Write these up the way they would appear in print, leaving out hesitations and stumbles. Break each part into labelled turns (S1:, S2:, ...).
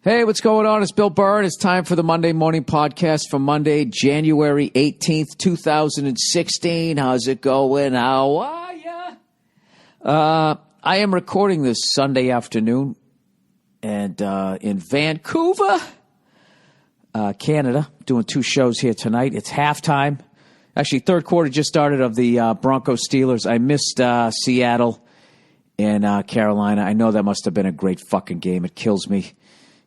S1: Hey, what's going on? It's Bill Burr, and it's time for the Monday Morning Podcast for Monday, January 18th, 2016. How's it going? How are ya? I am recording this Sunday afternoon, and in Vancouver, Canada, doing two shows here tonight. It's halftime. Actually, third quarter just started of the Broncos Steelers. I missed Seattle and Carolina. I know that must have been a great fucking game. It kills me.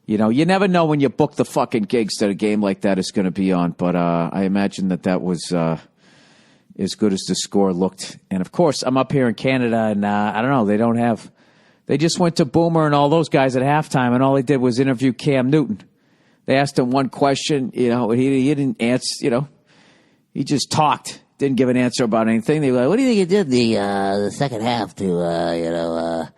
S1: You know, you never know when you book the fucking gigs that a game like that is going to be on. But I imagine that was as good as the score looked. And, of course, I'm up here in Canada, and I don't know. They just went to Boomer and all those guys at halftime, and all they did was interview Cam Newton. They asked him one question, you know, and he didn't answer, you know. He just talked, didn't give an answer about anything. They were like, what do you think you did the second half to,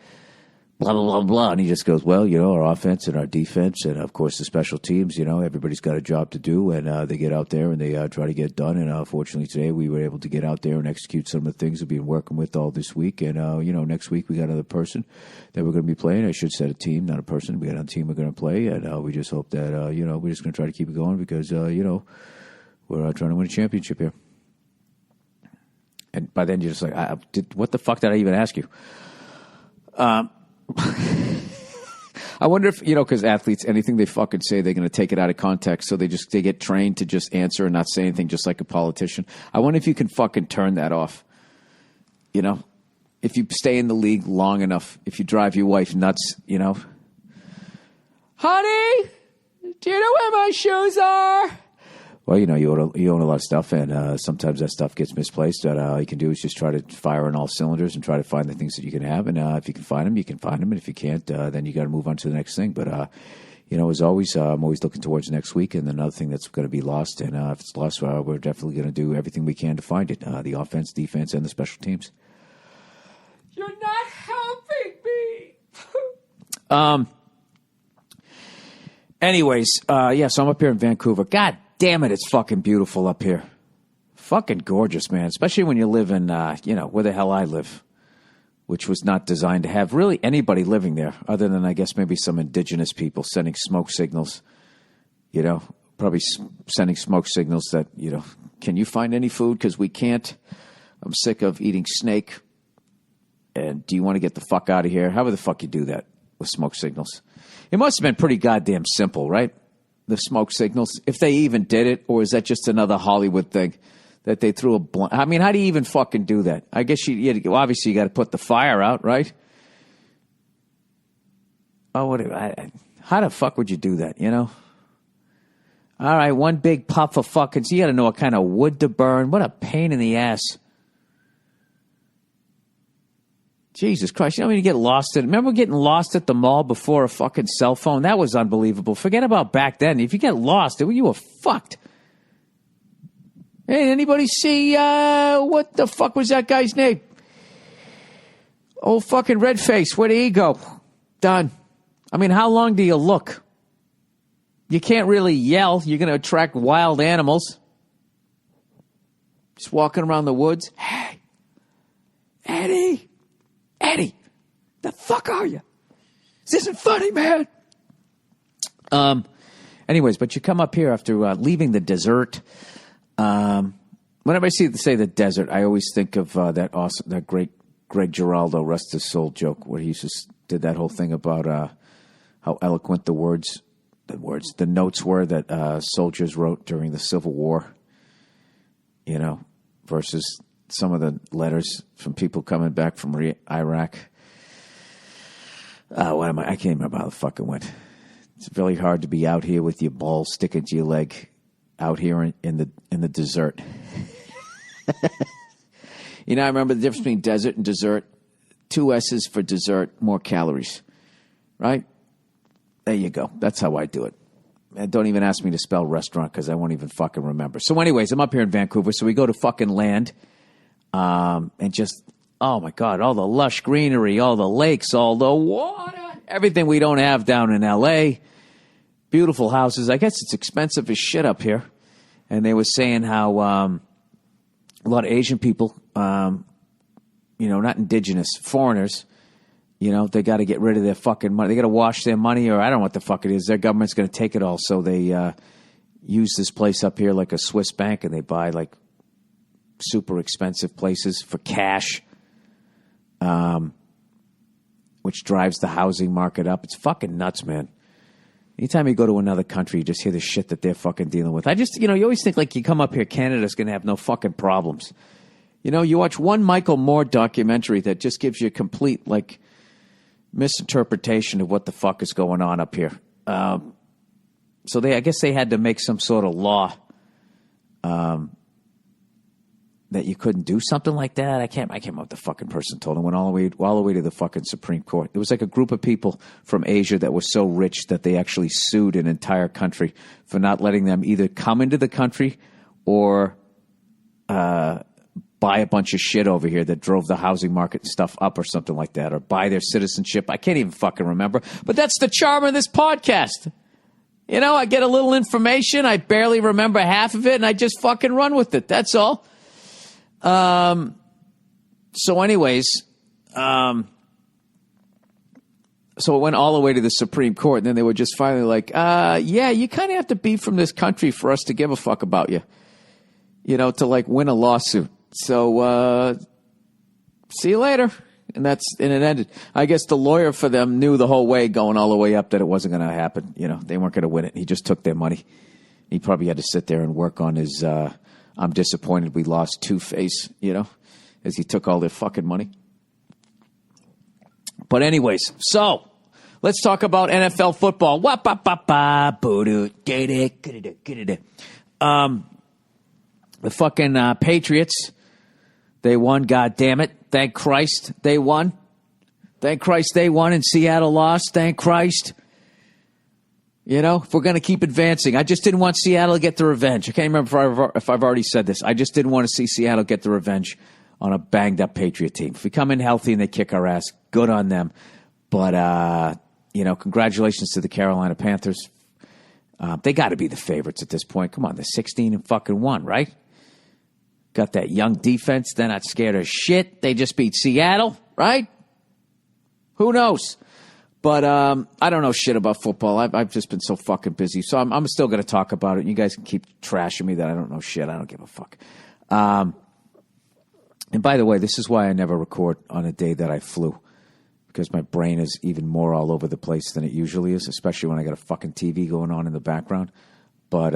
S1: blah, blah, blah, blah. And he just goes, well, you know, our offense and our defense and, of course, the special teams, you know, everybody's got a job to do. And they get out there and they try to get it done. And fortunately today we were able to get out there and execute some of the things we've been working with all this week. And, you know, next week we got another person that we're going to be playing. I should say a team, not a person. We got a team we're going to play. And we just hope that, you know, we're just going to try to keep it going because, you know, we're trying to win a championship here. And by then you're just like, what the fuck did I even ask you? I wonder if, you know, because athletes, anything they fucking say, they're going to take it out of context. So they get trained to just answer and not say anything, just like a politician. I wonder if you can fucking turn that off. You know, if you stay in the league long enough, if you drive your wife nuts, you know. Honey, do you know where my shoes are? Well, you know, you own a lot of stuff, and sometimes that stuff gets misplaced. But all you can do is just try to fire on all cylinders and try to find the things that you can have. And if you can find them, you can find them. And if you can't, then you got to move on to the next thing. But, you know, as always, I'm always looking towards next week and another thing that's going to be lost. And if it's lost, we're definitely going to do everything we can to find it, the offense, defense, and the special teams. You're not helping me. Anyways, yeah, so I'm up here in Vancouver. God damn it, it's fucking beautiful up here. Fucking gorgeous, man. Especially when you live in, you know, where the hell I live, which was not designed to have really anybody living there other than, I guess, maybe some indigenous people sending smoke signals, you know, probably sending smoke signals that, you know, can you find any food? Because we can't. I'm sick of eating snake. And do you want to get the fuck out of here? However the fuck you do that with smoke signals. It must have been pretty goddamn simple, right? The smoke signals, if they even did it, or is that just another Hollywood thing that they threw I mean, how do you even fucking do that? I guess obviously you got to put the fire out, right? Oh, how the fuck would you do that, you know? All right, one big puff of fucking, so you got to know what kind of wood to burn. What a pain in the ass. Jesus Christ, you know when you get lost remember getting lost at the mall before a fucking cell phone? That was unbelievable. Forget about back then. If you get lost, you were fucked. Hey, anybody see, what the fuck was that guy's name? Old fucking Redface, where'd he go? Done. I mean, how long do you look? You can't really yell. You're going to attract wild animals. Just walking around the woods. Hey, Eddie, the fuck are you? This isn't funny, man. Anyways, but you come up here after leaving the desert. Whenever I say the desert, I always think of that great Greg Giraldo, rest his soul joke, where he just did that whole thing about how eloquent the notes were that soldiers wrote during the Civil War. You know, versus some of the letters from people coming back from Iraq. I can't remember how the fuck it went. It's really hard to be out here with your ball sticking to your leg out here in the desert. You know, I remember the difference between desert and dessert. 2 S's for dessert, more calories. Right? There you go. That's how I do it. And don't even ask me to spell restaurant because I won't even fucking remember. So anyways, I'm up here in Vancouver, so we go to fucking land. And just, oh my God, all the lush greenery, all the lakes, all the water, everything we don't have down in L.A. Beautiful houses. I guess it's expensive as shit up here. And they were saying how a lot of Asian people, you know, not indigenous, foreigners, You know, they got to get rid of their fucking money. They got to wash their money, or I don't know what the fuck it is. Their government's going to take it all. So they use this place up here like a Swiss bank, and they buy like super expensive places for cash, which drives the housing market up. It's fucking nuts, man. Anytime you go to another country, you just hear the shit that they're fucking dealing with. You always think like you come up here, Canada's going to have no fucking problems. You know, you watch one Michael Moore documentary that just gives you a complete, like, misinterpretation of what the fuck is going on up here. So I guess they had to make some sort of law that you couldn't do something like that. I can't remember what the fucking person told him. Went all the way to the fucking Supreme Court. It was like a group of people from Asia that were so rich that they actually sued an entire country for not letting them either come into the country or buy a bunch of shit over here that drove the housing market and stuff up or something like that, or buy their citizenship. I can't even fucking remember. But that's the charm of this podcast. You know, I get a little information. I barely remember half of it, and I just fucking run with it. That's all. So anyways, so it went all the way to the Supreme Court, and then they were just finally like, yeah, you kind of have to be from this country for us to give a fuck about you, you know, to like win a lawsuit. So, see you later. And it ended. I guess the lawyer for them knew the whole way going all the way up that it wasn't going to happen. You know, they weren't going to win it. He just took their money. He probably had to sit there and work on his, I'm disappointed we lost Two-Face, you know, as he took all their fucking money. But anyways, so let's talk about NFL football. The fucking Patriots, they won, God damn it. Thank Christ they won. Thank Christ they won and Seattle lost. Thank Christ. You know, if we're going to keep advancing. I just didn't want Seattle to get the revenge. I can't remember if I've already said this. I just didn't want to see Seattle get the revenge on a banged-up Patriot team. If we come in healthy and they kick our ass, good on them. But, you know, congratulations to the Carolina Panthers. They got to be the favorites at this point. Come on, they're 16-1, right? Got that young defense. They're not scared of shit. They just beat Seattle, right? Who knows? But I don't know shit about football. I've just been so fucking busy. So I'm still going to talk about it. You guys can keep trashing me that I don't know shit. I don't give a fuck. And by the way, this is why I never record on a day that I flew. Because my brain is even more all over the place than it usually is, especially when I got a fucking TV going on in the background. But,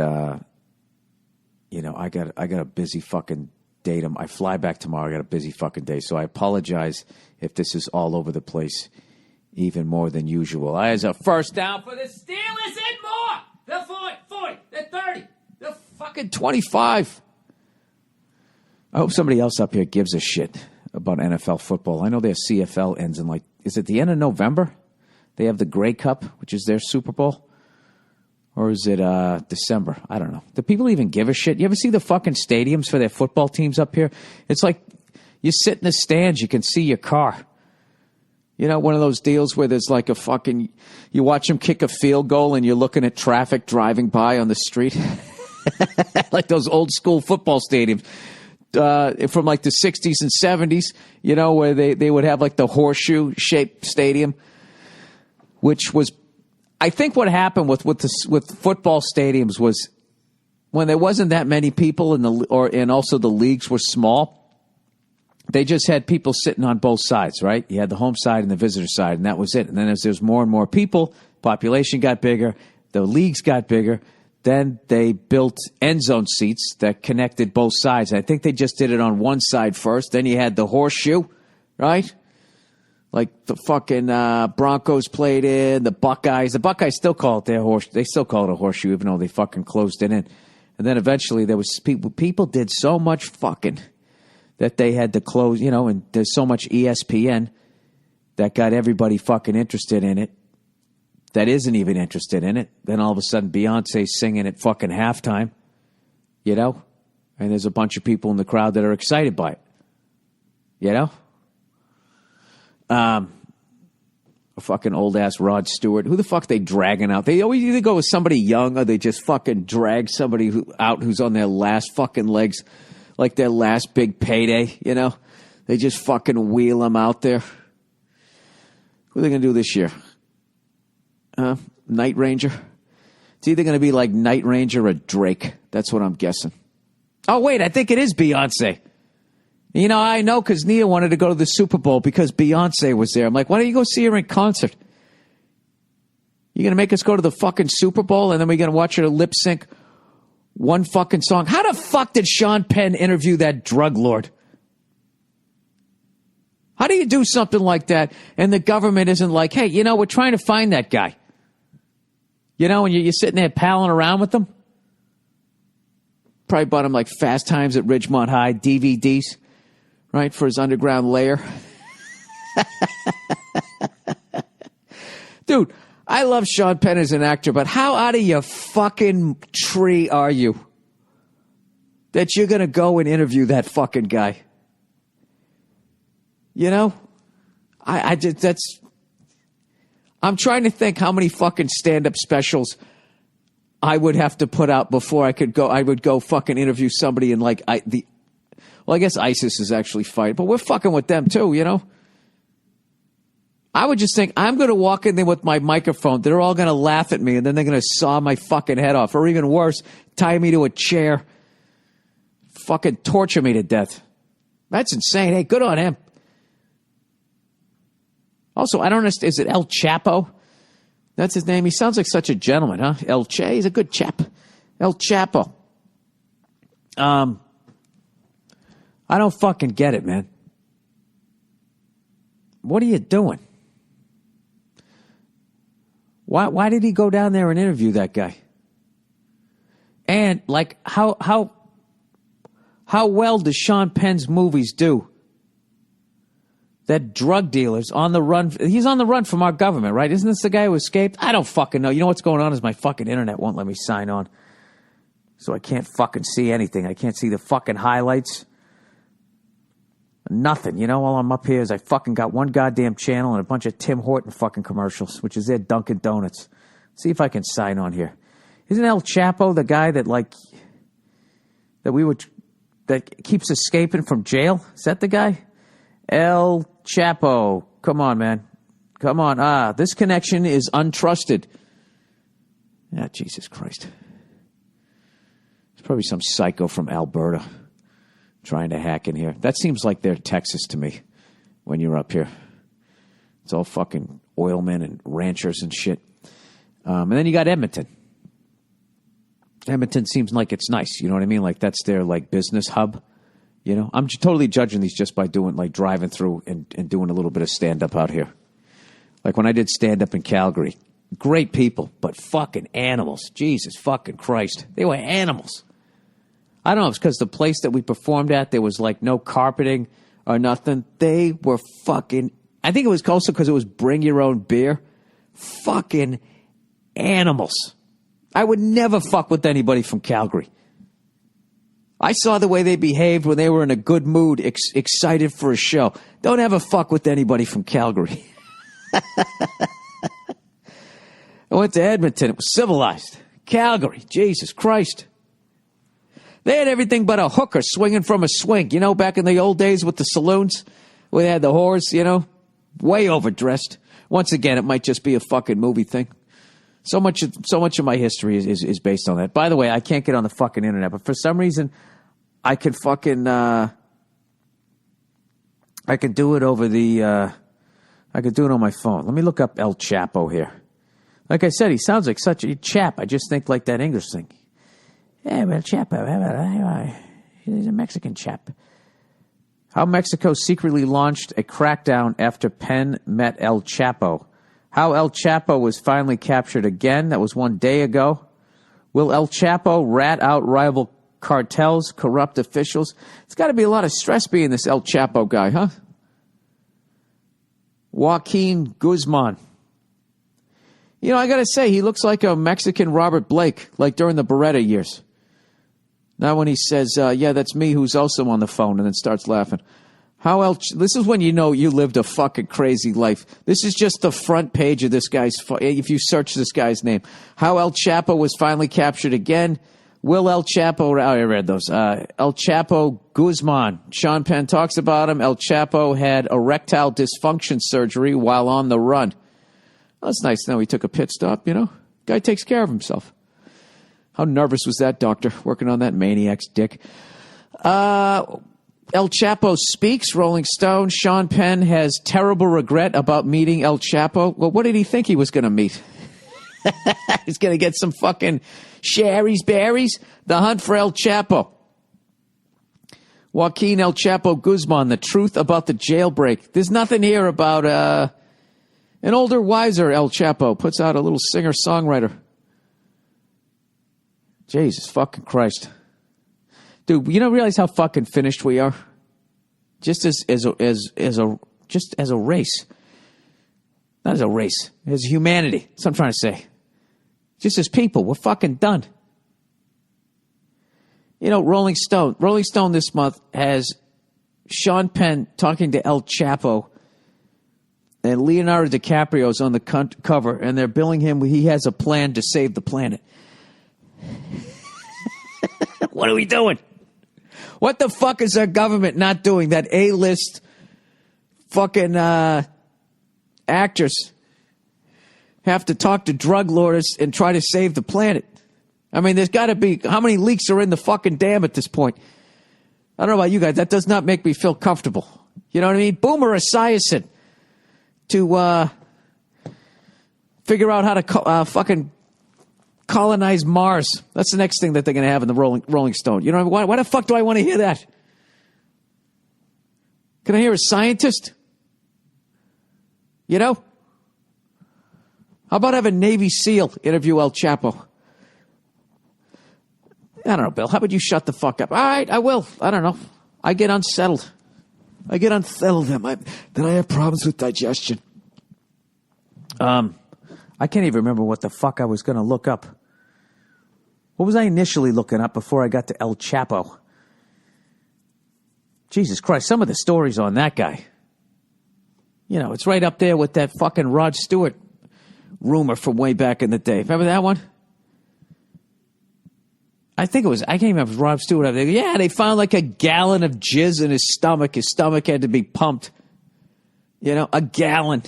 S1: you know, I got a busy fucking day. I fly back tomorrow. I got a busy fucking day. So I apologize if this is all over the place even more than usual. As a first down for the Steelers and more. The 40, the 30, the fucking 25. I hope somebody else up here gives a shit about NFL football. I know their CFL ends in is it the end of November? They have the Grey Cup, which is their Super Bowl. Or is it December? I don't know. Do people even give a shit? You ever see the fucking stadiums for their football teams up here? It's like you sit in the stands, you can see your car. You know, one of those deals where there's like you watch them kick a field goal and you're looking at traffic driving by on the street. Like those old school football stadiums from like the 60s and 70s, you know, where they would have like the horseshoe-shaped stadium, which was, I think what happened with football stadiums was when there wasn't that many people and also the leagues were small, they just had people sitting on both sides, right? You had the home side and the visitor side, and that was it. And then as there's more and more people, population got bigger, the leagues got bigger, then they built end zone seats that connected both sides. And I think they just did it on one side first. Then you had the horseshoe, right? Like the fucking Broncos played in, the Buckeyes. The Buckeyes still call it their horseshoe. They still call it a horseshoe, even though they fucking closed it in. And then eventually there was people did so much fucking that they had to close, you know, and there's so much ESPN that got everybody fucking interested in it that isn't even interested in it. Then all of a sudden Beyonce's singing at fucking halftime, you know, and there's a bunch of people in the crowd that are excited by it, you know. A fucking old-ass Rod Stewart. Who the fuck they dragging out? They always either go with somebody young or they just fucking drag somebody out who's on their last fucking legs, like their last big payday, you know? They just fucking wheel them out there. Who are they going to do this year? Night Ranger? It's either going to be like Night Ranger or Drake. That's what I'm guessing. Oh, wait, I think it is Beyonce. You know, I know because Nia wanted to go to the Super Bowl because Beyonce was there. I'm like, why don't you go see her in concert? You're going to make us go to the fucking Super Bowl and then we're going to watch her lip sync one fucking song? How the fuck did Sean Penn interview that drug lord? How do you do something like that and the government isn't like, hey, you know, we're trying to find that guy? You know, and you're sitting there palling around with them? Probably bought him like Fast Times at Ridgemont High DVDs, right, for his underground lair. Dude, I love Sean Penn as an actor, but how out of your fucking tree are you that you're going to go and interview that fucking guy? You know? I'm trying to think how many fucking stand-up specials I would have to put out before I would go fucking interview somebody in like I guess ISIS is actually fighting, but we're fucking with them too, you know? I would just think, I'm going to walk in there with my microphone. They're all going to laugh at me, and then they're going to saw my fucking head off. Or even worse, tie me to a chair. Fucking torture me to death. That's insane. Hey, good on him. Also, I don't understand. Is it El Chapo? That's his name. He sounds like such a gentleman, huh? El Che. He's a good chap. El Chapo. I don't fucking get it, man. What are you doing? Why did he go down there and interview that guy? And like how well does Sean Penn's movies do? That drug dealer's on the run. He's on the run from our government, right? Isn't this the guy who escaped? I don't fucking know. You know what's going on is my fucking internet won't let me sign on. So I can't fucking see anything. I can't see the fucking highlights. Nothing. You know, while I'm up here is I fucking got one goddamn channel and a bunch of Tim Horton fucking commercials, which is their Dunkin' Donuts. See if I can sign on here. Isn't El Chapo the guy that that keeps escaping from jail? Is that the guy? El Chapo. Come on, man. Come on. This connection is untrusted. Ah, Jesus Christ. There's probably some psycho from Alberta trying to hack in here. That seems like they're Texas to me when you're up here. It's all fucking oilmen and ranchers and shit. And then you got Edmonton. Edmonton seems like it's nice. You know what I mean? Like that's their like business hub. You know, I'm totally judging these just by doing like driving through and doing a little bit of stand-up out here. Like when I did stand-up in Calgary, great people, but fucking animals. Jesus fucking Christ. They were animals. I don't know if it's because the place that we performed at, there was like no carpeting or nothing. They were fucking, I think it was also because it was bring your own beer. Fucking animals. I would never fuck with anybody from Calgary. I saw the way they behaved when they were in a good mood, excited for a show. Don't ever fuck with anybody from Calgary. I went to Edmonton. It was civilized. Calgary. Jesus Christ. They had everything but a hooker swinging from a swing. You know, back in the old days with the saloons where they had the whores, you know, way overdressed. Once again, it might just be a fucking movie thing. So much of my history is based on that. By the way, I can't get on the fucking internet, but for some reason, I can fucking, I can do it over the, I could do it on my phone. Let me look up El Chapo here. Like I said, he sounds like such a chap. I just think like that English thing. Yeah, well, Chapo, he's a Mexican chap. How Mexico secretly launched a crackdown after Penn met El Chapo. How El Chapo was finally captured again. That was 1 day ago. Will El Chapo rat out rival cartels, corrupt officials? It's got to be a lot of stress being this El Chapo guy, huh? Joaquin Guzman. You know, I got to say, he looks like a Mexican Robert Blake, like during the Beretta years. Now when he says, yeah, that's me who's also on the phone, and then starts laughing. This is when you know you lived a fucking crazy life. This is just the front page of this guy's, if you search this guy's name. How El Chapo was finally captured again. Will El Chapo, I read those. El Chapo Guzman. Sean Penn talks about him. El Chapo had erectile dysfunction surgery while on the run. Well, that's nice. Now he took a pit stop, Guy takes care of himself. How nervous was that doctor working on that maniac's dick? El Chapo speaks, Rolling Stone. Sean Penn has terrible regret about meeting El Chapo. Well, what did he think he was going to meet? He's going to get some fucking Sherry's berries? The hunt for El Chapo. Joaquin El Chapo Guzman, the truth about the jailbreak. There's nothing here about an older, wiser El Chapo. Puts out a little singer-songwriter. Jesus fucking Christ. Dude, you don't realize how fucking finished we are? Just as a race. Not as a race. As humanity. That's what I'm trying to say. Just as people. We're fucking done. Rolling Stone. Rolling Stone this month has Sean Penn talking to El Chapo. And Leonardo DiCaprio's on the cover. And they're billing him. He has a plan to save the planet. What are we doing? What the fuck is our government not doing? That A-list fucking actors have to talk to drug lords and try to save the planet. I mean, there's got to be... How many leaks are in the fucking dam at this point? I don't know about you guys. That does not make me feel comfortable. You know what I mean? Boomer Esiason to figure out how to fucking... colonize Mars. That's the next thing that they're going to have in the Rolling Stone. You know, why the fuck do I want to hear that? Can I hear a scientist? How about have a Navy SEAL interview El Chapo? I don't know, Bill. How about you shut the fuck up? All right, I will. I don't know. I get unsettled. Then I have problems with digestion. I can't even remember what the fuck I was going to look up. What was I initially looking up before I got to El Chapo? Jesus Christ, some of the stories on that guy. It's right up there with that fucking Rod Stewart rumor from way back in the day. Remember that one? I can't remember if it was Rod Stewart. Yeah, they found like a gallon of jizz in his stomach. His stomach had to be pumped. A gallon.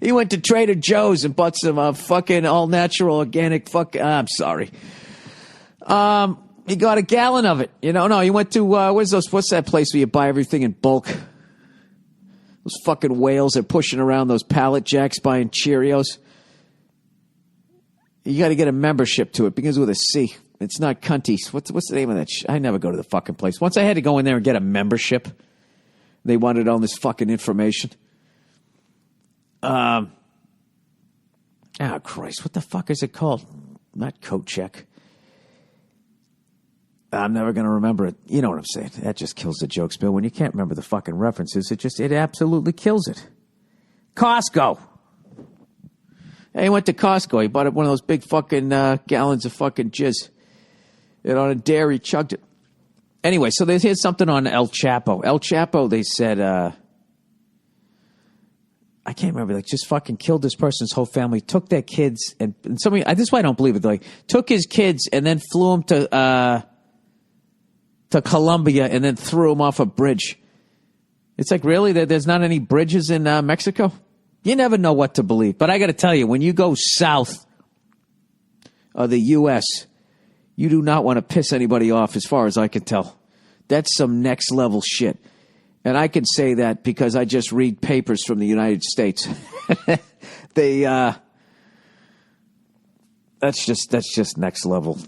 S1: He went to Trader Joe's and bought some fucking all-natural organic I'm sorry. He got a gallon of it. No, he went to, what's that place where you buy everything in bulk? Those fucking whales are pushing around those pallet jacks buying Cheerios. You got to get a membership to it. It begins with a C. It's not Cunties. What's the name of that? I never go to the fucking place. Once I had to go in there and get a membership. They wanted all this fucking information. Oh, Christ. What the fuck is it called? Not coat check. I'm never going to remember it. You know what I'm saying. That just kills the jokes, Bill. When you can't remember the fucking references, it absolutely kills it. Costco. Hey, he went to Costco. He bought one of those big fucking gallons of fucking jizz. And on a dare, he chugged it. Anyway, so here's something on El Chapo. El Chapo, they said, I can't remember, like just fucking killed this person's whole family, took their kids, and somebody, this is why I don't believe it, like took his kids and then flew them to Colombia and then threw them off a bridge. It's like, really? There's not any bridges in Mexico? You never know what to believe. But I got to tell you, when you go south of the U.S., you do not want to piss anybody off as far as I can tell. That's some next level shit. And I can say that because I just read papers from the United States. That's just next level.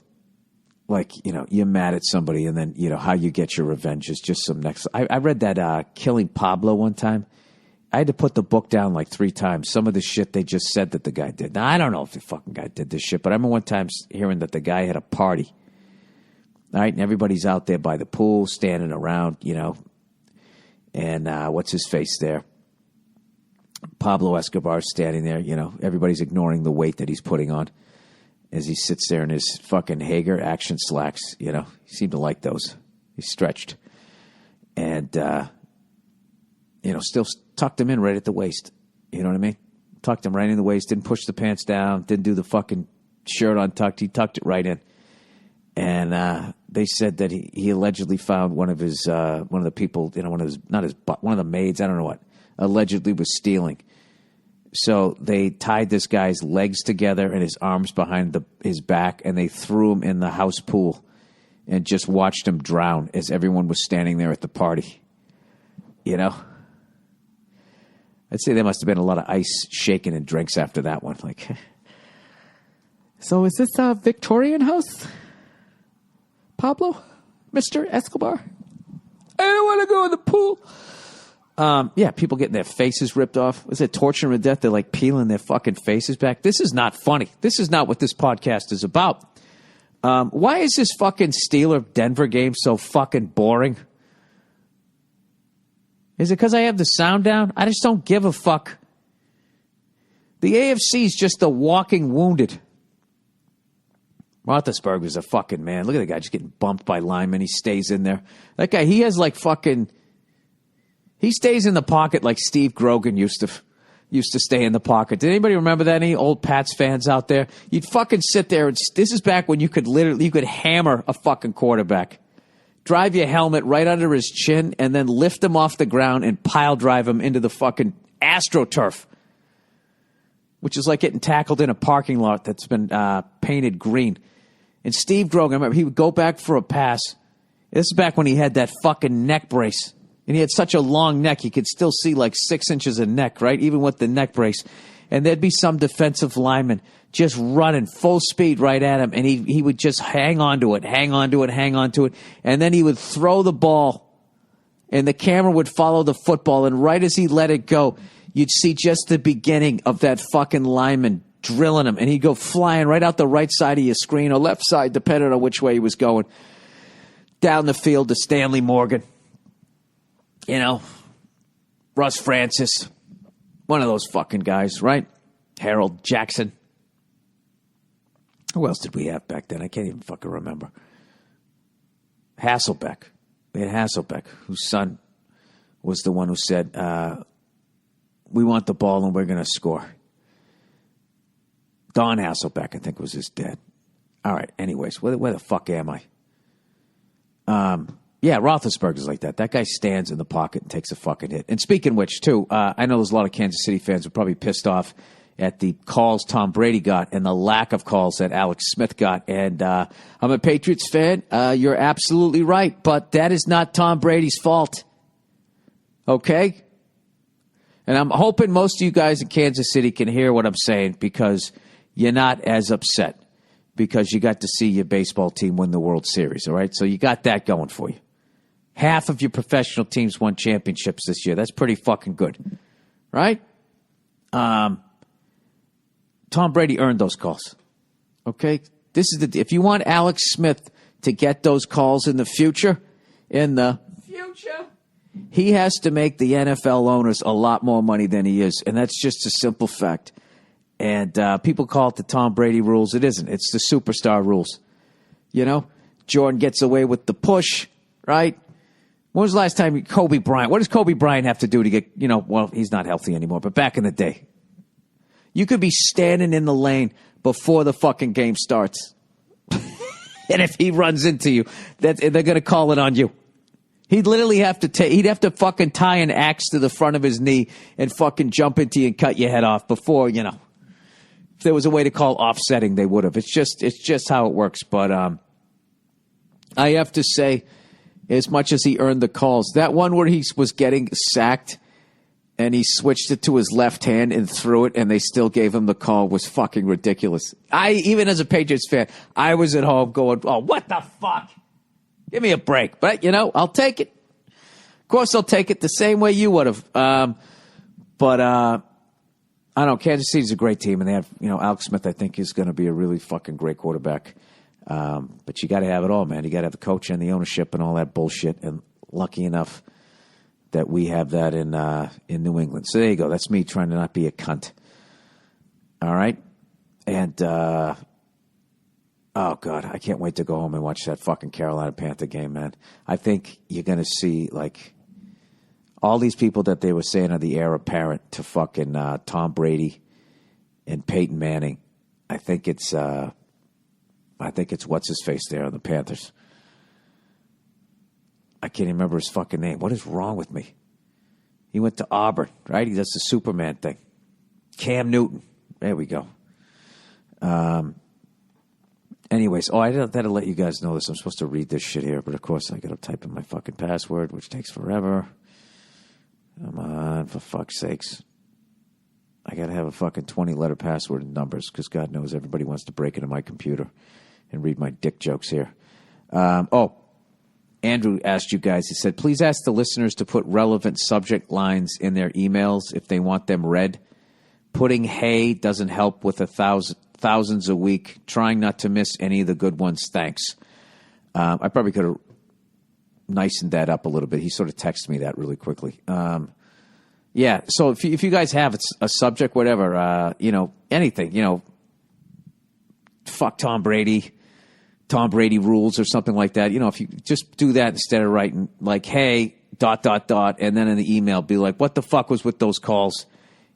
S1: Like, you're mad at somebody and then, how you get your revenge is just some next. I read that Killing Pablo one time. I had to put the book down like 3 times. Some of the shit they just said that the guy did. Now, I don't know if the fucking guy did this shit, but I remember one time hearing that the guy had a party. All right, and everybody's out there by the pool, standing around, and what's his face there? Pablo Escobar's standing there, everybody's ignoring the weight that he's putting on as he sits there in his fucking Hager action slacks, he seemed to like those. He's stretched. And, still tucked him in right at the waist. You know what I mean? Tucked him right in the waist, didn't push the pants down, didn't do the fucking shirt untucked. He tucked it right in. And they said that he allegedly found one of the people, one of the maids, I don't know what, allegedly was stealing. So they tied this guy's legs together and his arms behind his back, and they threw him in the house pool and just watched him drown as everyone was standing there at the party. I'd say there must have been a lot of ice shaking and drinks after that one. Like, so is this a Victorian house, Pablo? Mr. Escobar? I don't want to go in the pool. Yeah, people getting their faces ripped off. Was it torturing to death? They're like peeling their fucking faces back. This is not funny. This is not what this podcast is about. Why is this fucking Steeler-Denver game so fucking boring? Is it because I have the sound down? I just don't give a fuck. The AFC is just the walking wounded. Roethlisberger is a fucking man. Look at the guy just getting bumped by linemen. He stays in there. That guy, he has like fucking... He stays in the pocket like Steve Grogan used to stay in the pocket. Did anybody remember that? Any old Pats fans out there? You'd fucking sit there. This is back when you could hammer a fucking quarterback. Drive your helmet right under his chin and then lift him off the ground and pile drive him into the fucking AstroTurf, which is like getting tackled in a parking lot that's been painted green. And Steve Grogan, I remember he would go back for a pass. This is back when he had that fucking neck brace. And he had such a long neck, you could still see like 6 inches of neck, right? Even with the neck brace. And there'd be some defensive lineman just running full speed right at him. And he would just hang on to it. And then he would throw the ball. And the camera would follow the football. And right as he let it go, you'd see just the beginning of that fucking lineman drilling him. And he'd go flying right out the right side of your screen or left side, depending on which way he was going. Down the field to Stanley Morgan. Russ Francis, one of those fucking guys, right? Harold Jackson. Who else did we have back then? I can't even fucking remember. Hasselbeck. We had Hasselbeck, whose son was the one who said, we want the ball and we're going to score. Don Hasselbeck, I think, was his dad. All right, anyways, where the fuck am I? Yeah, Roethlisberger's like that. That guy stands in the pocket and takes a fucking hit. And speaking of which, too, I know there's a lot of Kansas City fans who are probably pissed off at the calls Tom Brady got and the lack of calls that Alex Smith got. And I'm a Patriots fan. You're absolutely right. But that is not Tom Brady's fault. Okay? And I'm hoping most of you guys in Kansas City can hear what I'm saying because you're not as upset because you got to see your baseball team win the World Series, all right? So you got that going for you. Half of your professional teams won championships this year. That's pretty fucking good, right? Tom Brady earned those calls, okay? If you want Alex Smith to get those calls in the future, he has to make the NFL owners a lot more money than he is, and that's just a simple fact. And people call it the Tom Brady rules. It isn't. It's the superstar rules. Jordan gets away with the push, right? When was the last time Kobe Bryant? What does Kobe Bryant have to do to get, well, he's not healthy anymore, but back in the day. You could be standing in the lane before the fucking game starts. And if he runs into you, they're going to call it on you. He'd literally have to fucking tie an axe to the front of his knee and fucking jump into you and cut your head off before, if there was a way to call offsetting, they would have. It's just how it works. But I have to say, as much as he earned the calls, that one where he was getting sacked and he switched it to his left hand and threw it and they still gave him the call was fucking ridiculous. Even as a Patriots fan, I was at home going, oh, what the fuck? Give me a break. But, I'll take it. Of course, I'll take it the same way you would have. But I don't know. Kansas City's a great team, and they have, Alex Smith, I think, is going to be a really fucking great quarterback. But you got to have it all, man. You got to have the coach and the ownership and all that bullshit. And lucky enough that we have that in New England. So there you go. That's me trying to not be a cunt. All right? And, oh, God, I can't wait to go home and watch that fucking Carolina Panther game, man. I think you're going to see, all these people that they were saying are the heir apparent to fucking Tom Brady and Peyton Manning. I think it's what's his face there on the Panthers. I can't even remember his fucking name. What is wrong with me? He went to Auburn, right? He does the Superman thing. Cam Newton. There we go. Anyways, I had to let you guys know this. I'm supposed to read this shit here, but of course I got to type in my fucking password, which takes forever. Come on, for fuck's sakes. I got to have a fucking 20-letter password and numbers because God knows everybody wants to break into my computer and read my dick jokes here. Andrew asked you guys, he said, please ask the listeners to put relevant subject lines in their emails if they want them read. Putting hay doesn't help with thousands a week. Trying not to miss any of the good ones. Thanks. I probably could have nicened that up a little bit. He sort of texted me that really quickly. Yeah, so if you guys have a subject, whatever, anything, fuck Tom Brady rules or something like that. If you just do that instead of writing like, hey, ... and then in the email be like, what the fuck was with those calls?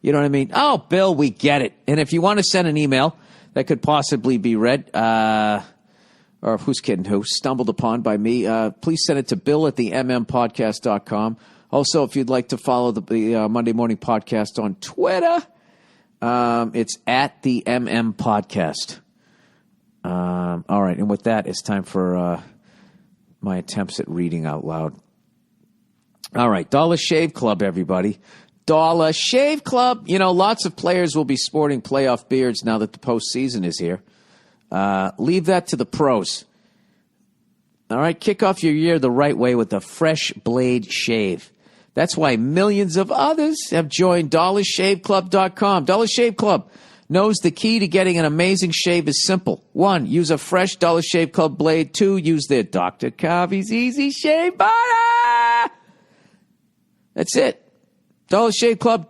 S1: You know what I mean? Oh, Bill, we get it. And if you want to send an email that could possibly be read, or who's kidding who, stumbled upon by me, please send it to bill@themmpodcast.com. Also, if you'd like to follow the Monday Morning Podcast on Twitter, it's at the MM Podcast. All right, and with that, it's time for my attempts at reading out loud. All right, Dollar Shave Club, everybody. Dollar Shave Club. Lots of players will be sporting playoff beards now that the postseason is here. Leave that to the pros. All right, kick off your year the right way with a fresh blade shave. That's why millions of others have joined DollarShaveClub.com. Dollar Shave Club knows the key to getting an amazing shave is simple. 1, use a fresh Dollar Shave Club blade. 2, use their Dr. Carvey's Easy Shave Butter. That's it. Dollar Shave Club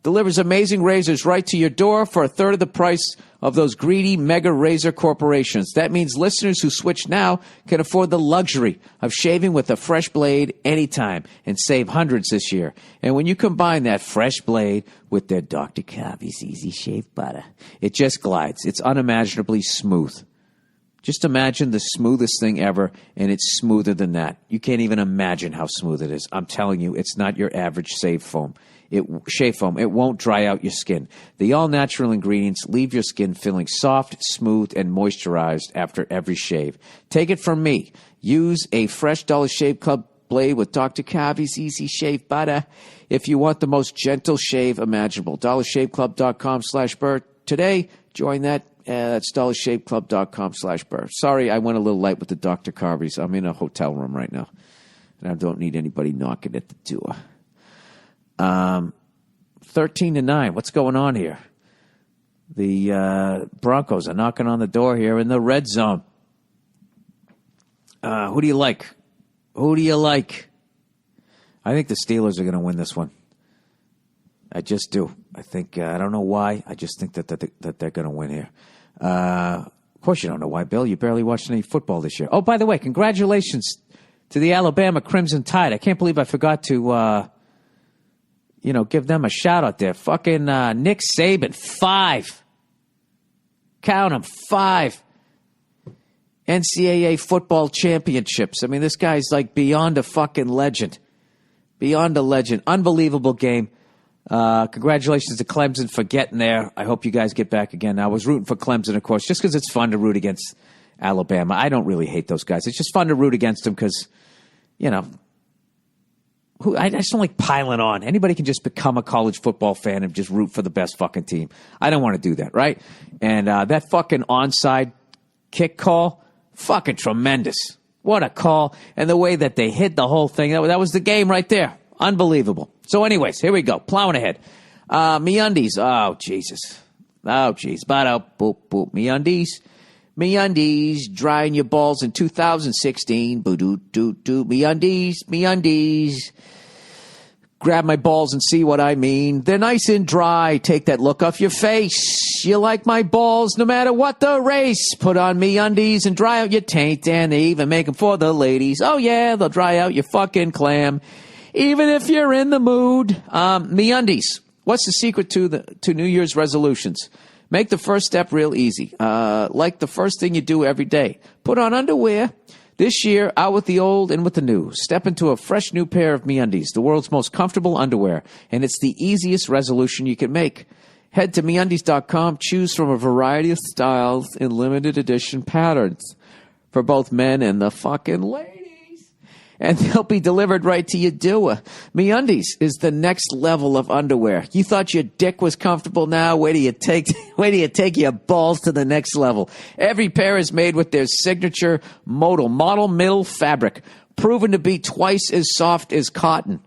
S1: delivers amazing razors right to your door for a third of the price of those greedy mega razor corporations. That means listeners who switch now can afford the luxury of shaving with a fresh blade anytime and save hundreds this year. And when you combine that fresh blade with their Dr. Carvey's Easy Shave Butter, it just glides. It's unimaginably smooth. Just imagine the smoothest thing ever, and it's smoother than that. You can't even imagine how smooth it is. I'm telling you, it's not your average shave foam. It won't dry out your skin. The all-natural ingredients leave your skin feeling soft, smooth, and moisturized after every shave. Take it from me. Use a fresh Dollar Shave Club blade with Dr. Carvey's Easy Shave Butter if you want the most gentle shave imaginable. DollarShaveClub.com/Burr. Today, join that. That's DollarShaveClub.com/Burr. Sorry, I went a little light with the Dr. Carvey's. I'm in a hotel room right now, and I don't need anybody knocking at the door. 13-9. What's going on here? The Broncos are knocking on the door here in the red zone. Who do you like? Who do you like? I think the Steelers are going to win this one. I just do. I think, I don't know why. I just think that they're going to win here. Of course you don't know why, Bill. You barely watched any football this year. Oh, by the way, congratulations to the Alabama Crimson Tide. I can't believe I forgot to, give them a shout out there. Fucking Nick Saban, 5. Count them, 5 NCAA football championships. I mean, this guy's like beyond a fucking legend. Beyond a legend. Unbelievable game. Congratulations to Clemson for getting there. I hope you guys get back again. I was rooting for Clemson, of course, just because it's fun to root against Alabama. I don't really hate those guys. It's just fun to root against them because, I just don't like piling on. Anybody can just become a college football fan and just root for the best fucking team. I don't want to do that, right? And that fucking onside kick call, fucking tremendous. What a call. And the way that they hit the whole thing, that was the game right there. Unbelievable. So anyways, here we go. Plowing ahead. MeUndies. Oh, Jesus. Oh, jeez. Boop, boop. MeUndies. MeUndies. Drying your balls in 2016. Boo-doo-doo-doo. MeUndies. Grab my balls and see what I mean. They're nice and dry. Take that look off your face. You like my balls no matter what the race. Put on MeUndies and dry out your taint. And they even make them for the ladies. Oh, yeah, they'll dry out your fucking clam. Even if you're in the mood. MeUndies. What's the secret to New Year's resolutions? Make the first step real easy. Like the first thing you do every day. Put on underwear. This year, out with the old and with the new. Step into a fresh new pair of MeUndies, the world's most comfortable underwear. And it's the easiest resolution you can make. Head to MeUndies.com. Choose from a variety of styles in limited edition patterns for both men and the fucking ladies. And they'll be delivered right to your door. MeUndies is the next level of underwear. You thought your dick was comfortable now? Wait till you take your balls to the next level. Every pair is made with their signature modal middle fabric, proven to be twice as soft as cotton.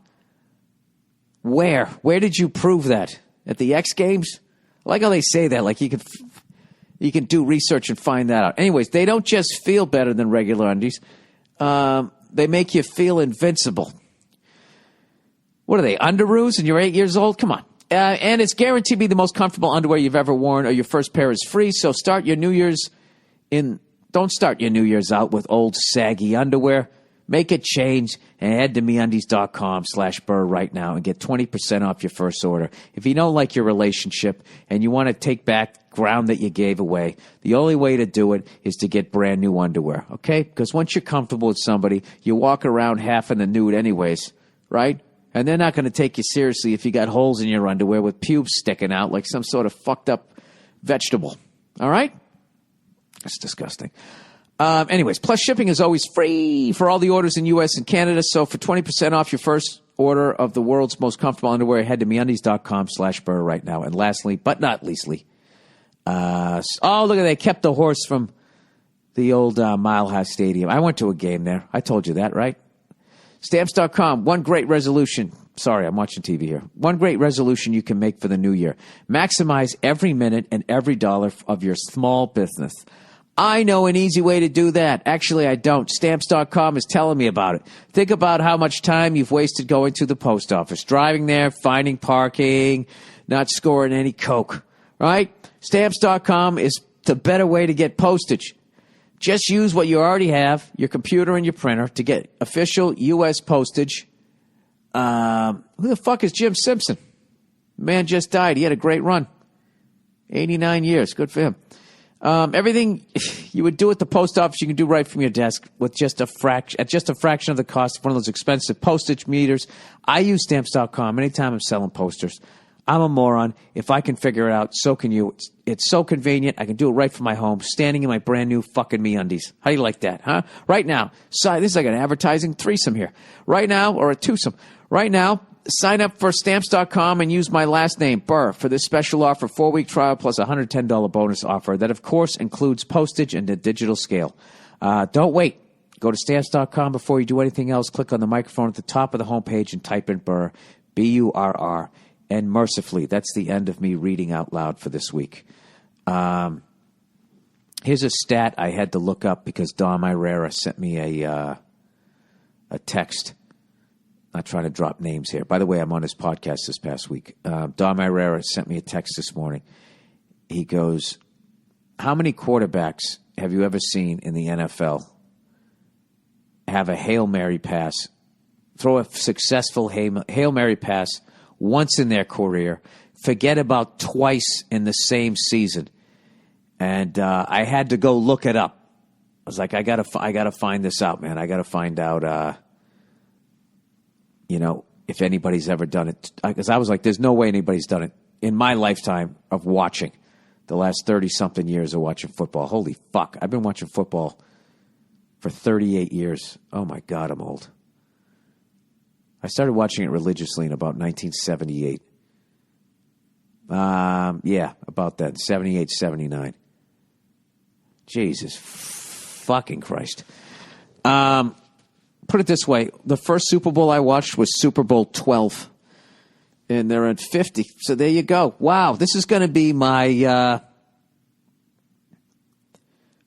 S1: Where? Where did you prove that? At the X Games? I like how they say that, like you can do research and find that out. Anyways, they don't just feel better than regular undies. They make you feel invincible. What are they, underoos and you're 8 years old? Come on. And it's guaranteed to be the most comfortable underwear you've ever worn, or your first pair is free. So don't start your New Year's out with old saggy underwear. Make a change and head to MeUndies.com/Burr right now and get 20% off your first order. If you don't like your relationship and you want to take back ground that you gave away, the only way to do it is to get brand new underwear, okay? Because once you're comfortable with somebody, you walk around half in the nude anyways, right? And they're not going to take you seriously if you got holes in your underwear with pubes sticking out like some sort of fucked up vegetable, all right? That's disgusting. Anyways, plus shipping is always free for all the orders in U.S. and Canada. So for 20% off your first order of the world's most comfortable underwear, head to MeUndies.com/Burr right now. And lastly, but not leastly, look at they kept the horse from the old Mile High Stadium. I went to a game there. I told you that, right? Stamps.com, one great resolution. Sorry, I'm watching TV here. One great resolution you can make for the new year. Maximize every minute and every dollar of your small business. I know an easy way to do that. Actually, I don't. Stamps.com is telling me about it. Think about how much time you've wasted going to the post office, driving there, finding parking, not scoring any Coke, right? Stamps.com is the better way to get postage. Just use what you already have, your computer and your printer, to get official U.S. postage. Who the fuck is Jim Simpson? Man just died. He had a great run. 89 years. Good for him. Everything you would do at the post office, you can do right from your desk with at just a fraction of the cost of one of those expensive postage meters. I use Stamps.com anytime I'm selling posters. I'm a moron. If I can figure it out, so can you. It's so convenient. I can do it right from my home, standing in my brand new fucking MeUndies. How do you like that, huh? Right now, this is like an advertising threesome here. Right now, or a twosome. Right now, sign up for Stamps.com and use my last name, Burr, for this special offer, 4-week trial plus a $110 bonus offer that, of course, includes postage and a digital scale. Don't wait. Go to Stamps.com before you do anything else. Click on the microphone at the top of the homepage and type in Burr, B-U-R-R. And mercifully, that's the end of me reading out loud for this week. Here's a stat I had to look up because Dom Irera sent me a text. Not trying to drop names here. By the way, I'm on his podcast this past week. Dom Irera sent me a text this morning. He goes, how many quarterbacks have you ever seen in the NFL have a Hail Mary pass, throw a successful Hail Mary pass once in their career, forget about twice in the same season? And I had to go look it up. I was like, I gotta find this out, man. I gotta find out, if anybody's ever done it. Because I was like, there's no way anybody's done it in my lifetime of watching the last 30-something years of watching football. Holy fuck. I've been watching football for 38 years. Oh, my God, I'm old. I started watching it religiously in about 1978. Yeah, about that, 78, 79. Jesus fucking Christ. Put it this way. The first Super Bowl I watched was Super Bowl 12. And they're at 50. So there you go. Wow. This is going to be my,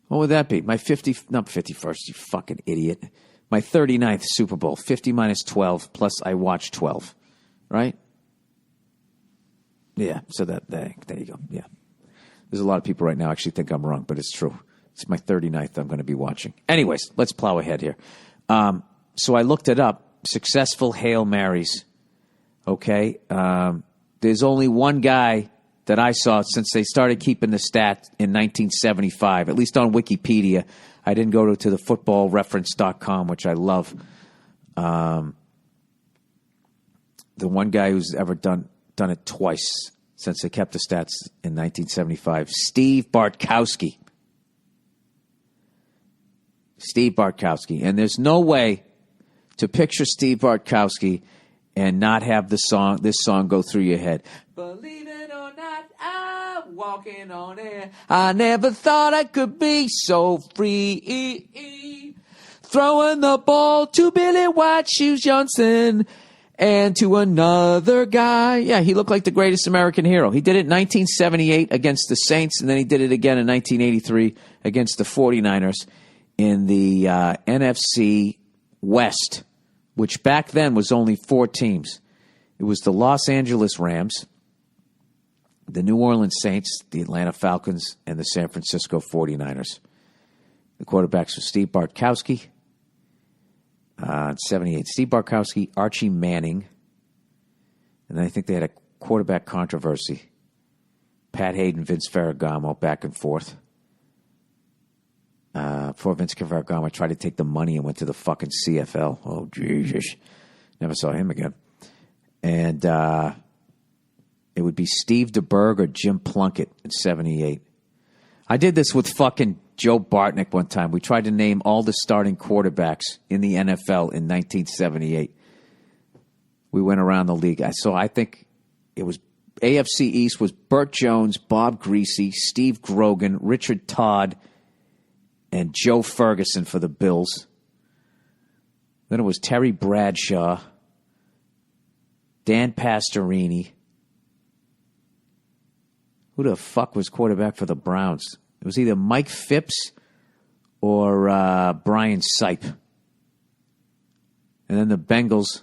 S1: what would that be? My 51st, you fucking idiot. My 39th Super Bowl. 50 minus 12, plus I watched 12. Right? Yeah. So there you go. Yeah. There's a lot of people right now actually think I'm wrong, but it's true. It's my 39th I'm going to be watching. Anyways, let's plow ahead here. So I looked it up. Successful Hail Marys. Okay. There's only one guy that I saw since they started keeping the stat in 1975, at least on Wikipedia. I didn't go to the footballreference.com, which I love. The one guy who's ever done it twice since they kept the stats in 1975, Steve Bartkowski. Steve Bartkowski. And there's no way to picture Steve Bartkowski and not have this song go through your head. Believe it or not, I'm walking on air. I never thought I could be so free. Throwing the ball to Billy White Shoes Johnson and to another guy. Yeah, he looked like the greatest American hero. He did it in 1978 against the Saints, and then he did it again in 1983 against the 49ers in the NFC West, which back then was only 4 teams. It was the Los Angeles Rams, the New Orleans Saints, the Atlanta Falcons, and the San Francisco 49ers. The quarterbacks were Steve Bartkowski, 78. Steve Bartkowski, Archie Manning, and then I think they had a quarterback controversy. Pat Hayden, Vince Ferragamo, back and forth. Before Vince Ferragamo tried to take the money and went to the fucking CFL. Oh, Jesus. Never saw him again. And it would be Steve DeBerg or Jim Plunkett in 78. I did this with fucking Joe Bartnick one time. We tried to name all the starting quarterbacks in the NFL in 1978. We went around the league. So I think it was AFC East was Burt Jones, Bob Greasy, Steve Grogan, Richard Todd, and Joe Ferguson for the Bills. Then it was Terry Bradshaw, Dan Pastorini. Who the fuck was quarterback for the Browns? It was either Mike Phipps or Brian Sipe. And then the Bengals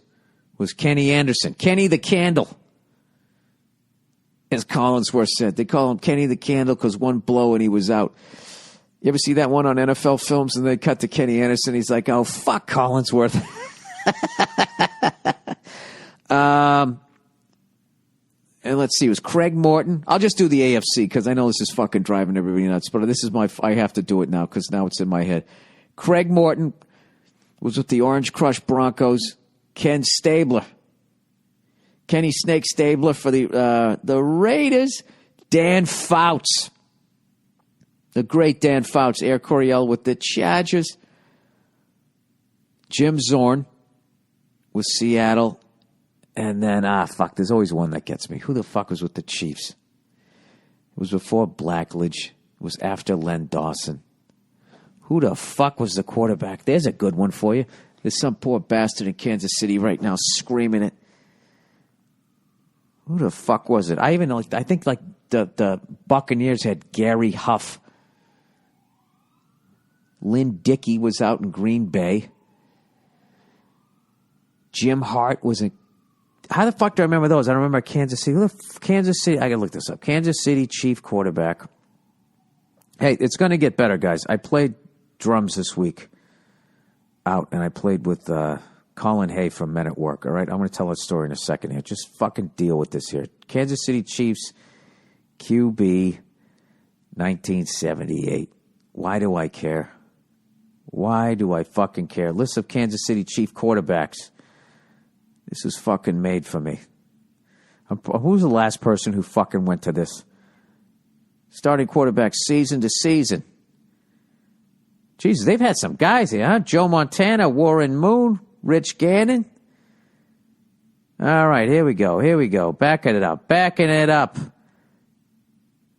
S1: was Kenny Anderson. Kenny the Candle. As Collinsworth said, they call him Kenny the Candle because one blow and he was out. You ever see that one on NFL Films and they cut to Kenny Anderson? He's like, oh, fuck Collinsworth. And let's see, it was Craig Morton. I'll just do the AFC because I know this is fucking driving everybody nuts, but this is I have to do it now because now it's in my head. Craig Morton was with the Orange Crush Broncos. Ken Stabler. Kenny Snake Stabler for the Raiders. Dan Fouts. The great Dan Fouts. Air Coryell with the Chargers. Jim Zorn with Seattle. And then, there's always one that gets me. Who the fuck was with the Chiefs? It was before Blackledge. It was after Len Dawson. Who the fuck was the quarterback? There's a good one for you. There's some poor bastard in Kansas City right now screaming it. Who the fuck was it? I think the Buccaneers had Gary Huff. Lynn Dickey was out in Green Bay. Jim Hart was in... How the fuck do I remember those? I don't remember Kansas City. Kansas City, I gotta look this up. Kansas City Chief quarterback. Hey, it's gonna get better, guys. I played drums this week out, and I played with Colin Hay from Men at Work, all right? I'm gonna tell a story in a second here. Just fucking deal with this here. Kansas City Chiefs QB 1978. Why do I care? Why do I fucking care? List of Kansas City Chief quarterbacks. This is fucking made for me. Who's the last person who fucking went to this? Starting quarterback season to season. Jesus, they've had some guys here, huh? Joe Montana, Warren Moon, Rich Gannon. All right, here we go. Backing it up.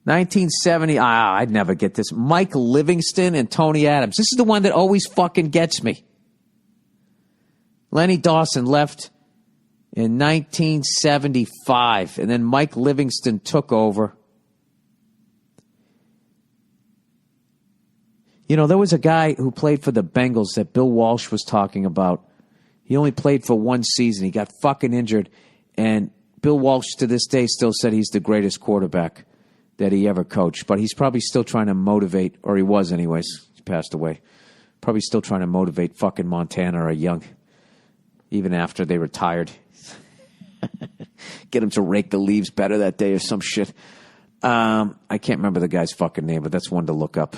S1: 1970. I'd never get this. Mike Livingston and Tony Adams. This is the one that always fucking gets me. Lenny Dawson left in 1975, and then Mike Livingston took over. You know, there was a guy who played for the Bengals that Bill Walsh was talking about. He only played for one season. He got fucking injured, and Bill Walsh to this day still said he's the greatest quarterback that he ever coached, but he's probably still trying to motivate, or he was anyways, he passed away, probably still trying to motivate fucking Montana or Young, even after they retired. Get him to rake the leaves better that day or some shit. I can't remember the guy's fucking name, but that's one to look up.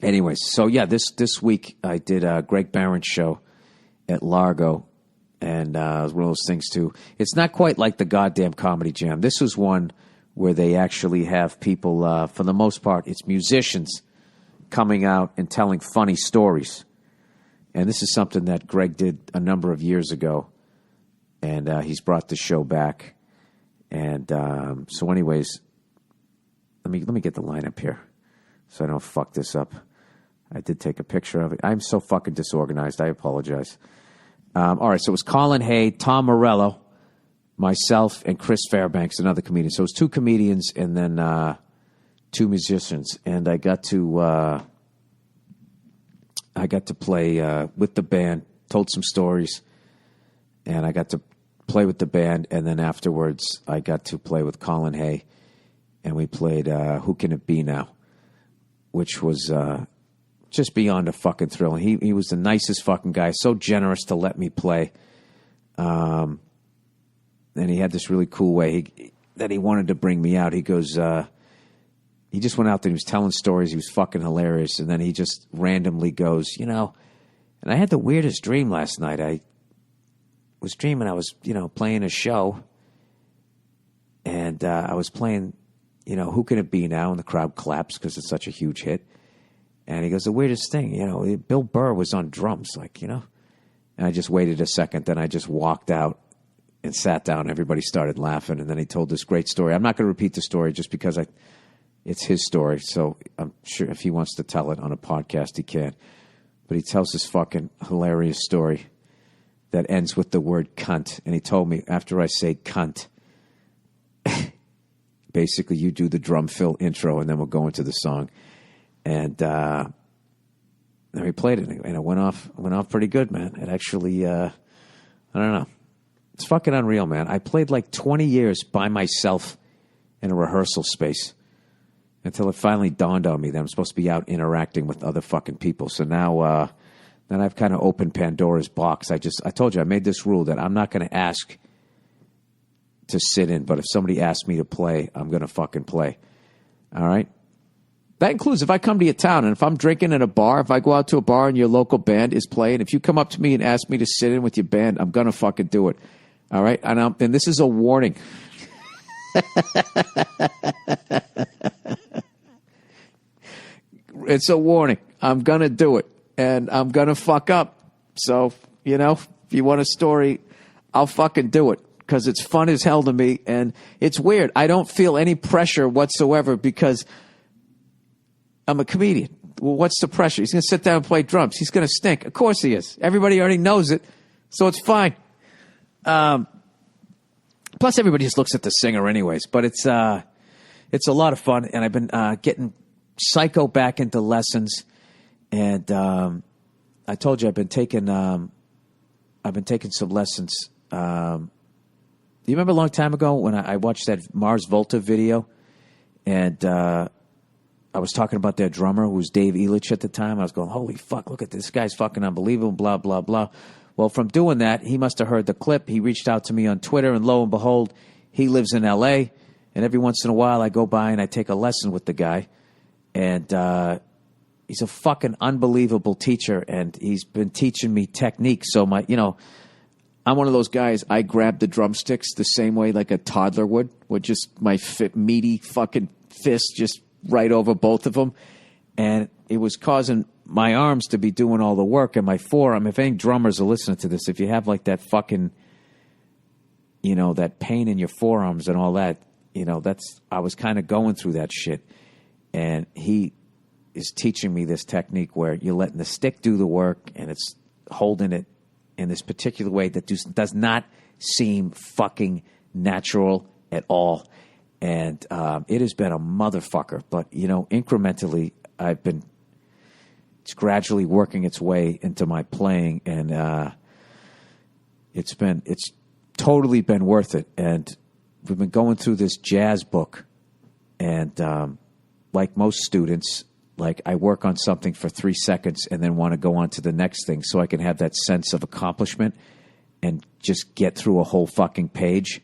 S1: Anyways, so yeah, this week I did a Greg Barron's show at Largo, and it was one of those things too. It's not quite like the goddamn Comedy Jam. This was one where they actually have people, for the most part, it's musicians coming out and telling funny stories. And this is something that Greg did a number of years ago, and he's brought the show back. And so anyways, let me get the lineup here so I don't fuck this up. I did take a picture of it. I'm so fucking disorganized. I apologize. All right, so it was Colin Hay, Tom Morello, myself, and Chris Fairbanks, another comedian. So it was two comedians and then two musicians. And I got to play with the band, told some stories, and I got to play with the band. And then afterwards, I got to play with Colin Hay, and we played Who Can It Be Now, which was just beyond a fucking thrill. And he was the nicest fucking guy, so generous to let me play. And he had this really cool way that he wanted to bring me out. He goes, he just went out there and he was telling stories. He was fucking hilarious. And then he just randomly goes, and I had the weirdest dream last night. I was dreaming I was, playing a show. And I was playing, Who Can It Be Now? And the crowd claps because it's such a huge hit. And he goes, the weirdest thing, Bill Burr was on drums, And I just waited a second. Then I just walked out and sat down. Everybody started laughing. And then he told this great story. I'm not going to repeat the story just because it's his story. So I'm sure if he wants to tell it on a podcast, he can. But he tells this fucking hilarious story that ends with the word cunt. And he told me, after I say cunt, basically you do the drum fill intro and then we'll go into the song. And then we played it, and it went off pretty good, man. It actually, I don't know. It's fucking unreal, man. I played like 20 years by myself in a rehearsal space until it finally dawned on me that I'm supposed to be out interacting with other fucking people. So now, then I've kind of opened Pandora's box. I told you, I made this rule that I'm not going to ask to sit in, but if somebody asks me to play, I'm going to fucking play. All right? That includes if I come to your town and if I'm drinking in a bar, if I go out to a bar and your local band is playing, if you come up to me and ask me to sit in with your band, I'm going to fucking do it. All right? And this is a warning. It's a warning. I'm going to do it. And I'm going to fuck up. So, if you want a story, I'll fucking do it. Because it's fun as hell to me. And it's weird. I don't feel any pressure whatsoever because I'm a comedian. Well, what's the pressure? He's going to sit down and play drums. He's going to stink. Of course he is. Everybody already knows it. So it's fine. Plus everybody just looks at the singer anyways. But it's a lot of fun. And I've been getting psycho back into lessons. And I told you I've been taking some lessons. Do you remember a long time ago when I watched that Mars Volta video? And I was talking about their drummer, who was Dave Elitch at the time. I was going, holy fuck, look at this guy's fucking unbelievable, blah, blah, blah. Well, from doing that, he must have heard the clip. He reached out to me on Twitter, and lo and behold, he lives in L.A., and every once in a while I go by and I take a lesson with the guy. And he's a fucking unbelievable teacher, and he's been teaching me technique. So I'm one of those guys, I grab the drumsticks the same way like a toddler would, with just my meaty fucking fist just right over both of them. And it was causing my arms to be doing all the work and my forearm. If any drummers are listening to this, if you have like that fucking, that pain in your forearms and all that, I was kind of going through that shit. And he is teaching me this technique where you're letting the stick do the work and it's holding it in this particular way that does not seem fucking natural at all. And it has been a motherfucker. But, incrementally, it's gradually working its way into my playing. And it's totally been worth it. And we've been going through this jazz book. And like most students, I work on something for 3 seconds and then want to go on to the next thing so I can have that sense of accomplishment and just get through a whole fucking page.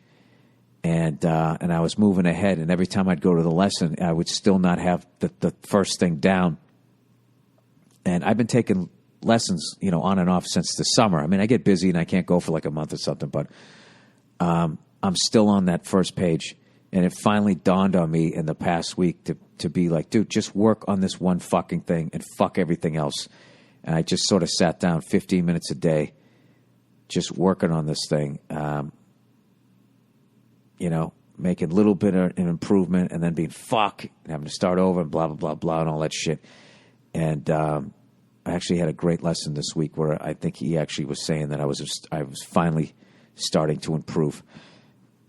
S1: And I was moving ahead, and every time I'd go to the lesson, I would still not have the first thing down. And I've been taking lessons, on and off since the summer. I mean, I get busy and I can't go for like a month or something, but I'm still on that first page. And it finally dawned on me in the past week to be like, dude, just work on this one fucking thing and fuck everything else. And I just sort of sat down 15 minutes a day, just working on this thing. Making a little bit of an improvement and then being fuck and having to start over and blah, blah, blah, blah, and all that shit. And I actually had a great lesson this week where I think he actually was saying that I was finally starting to improve,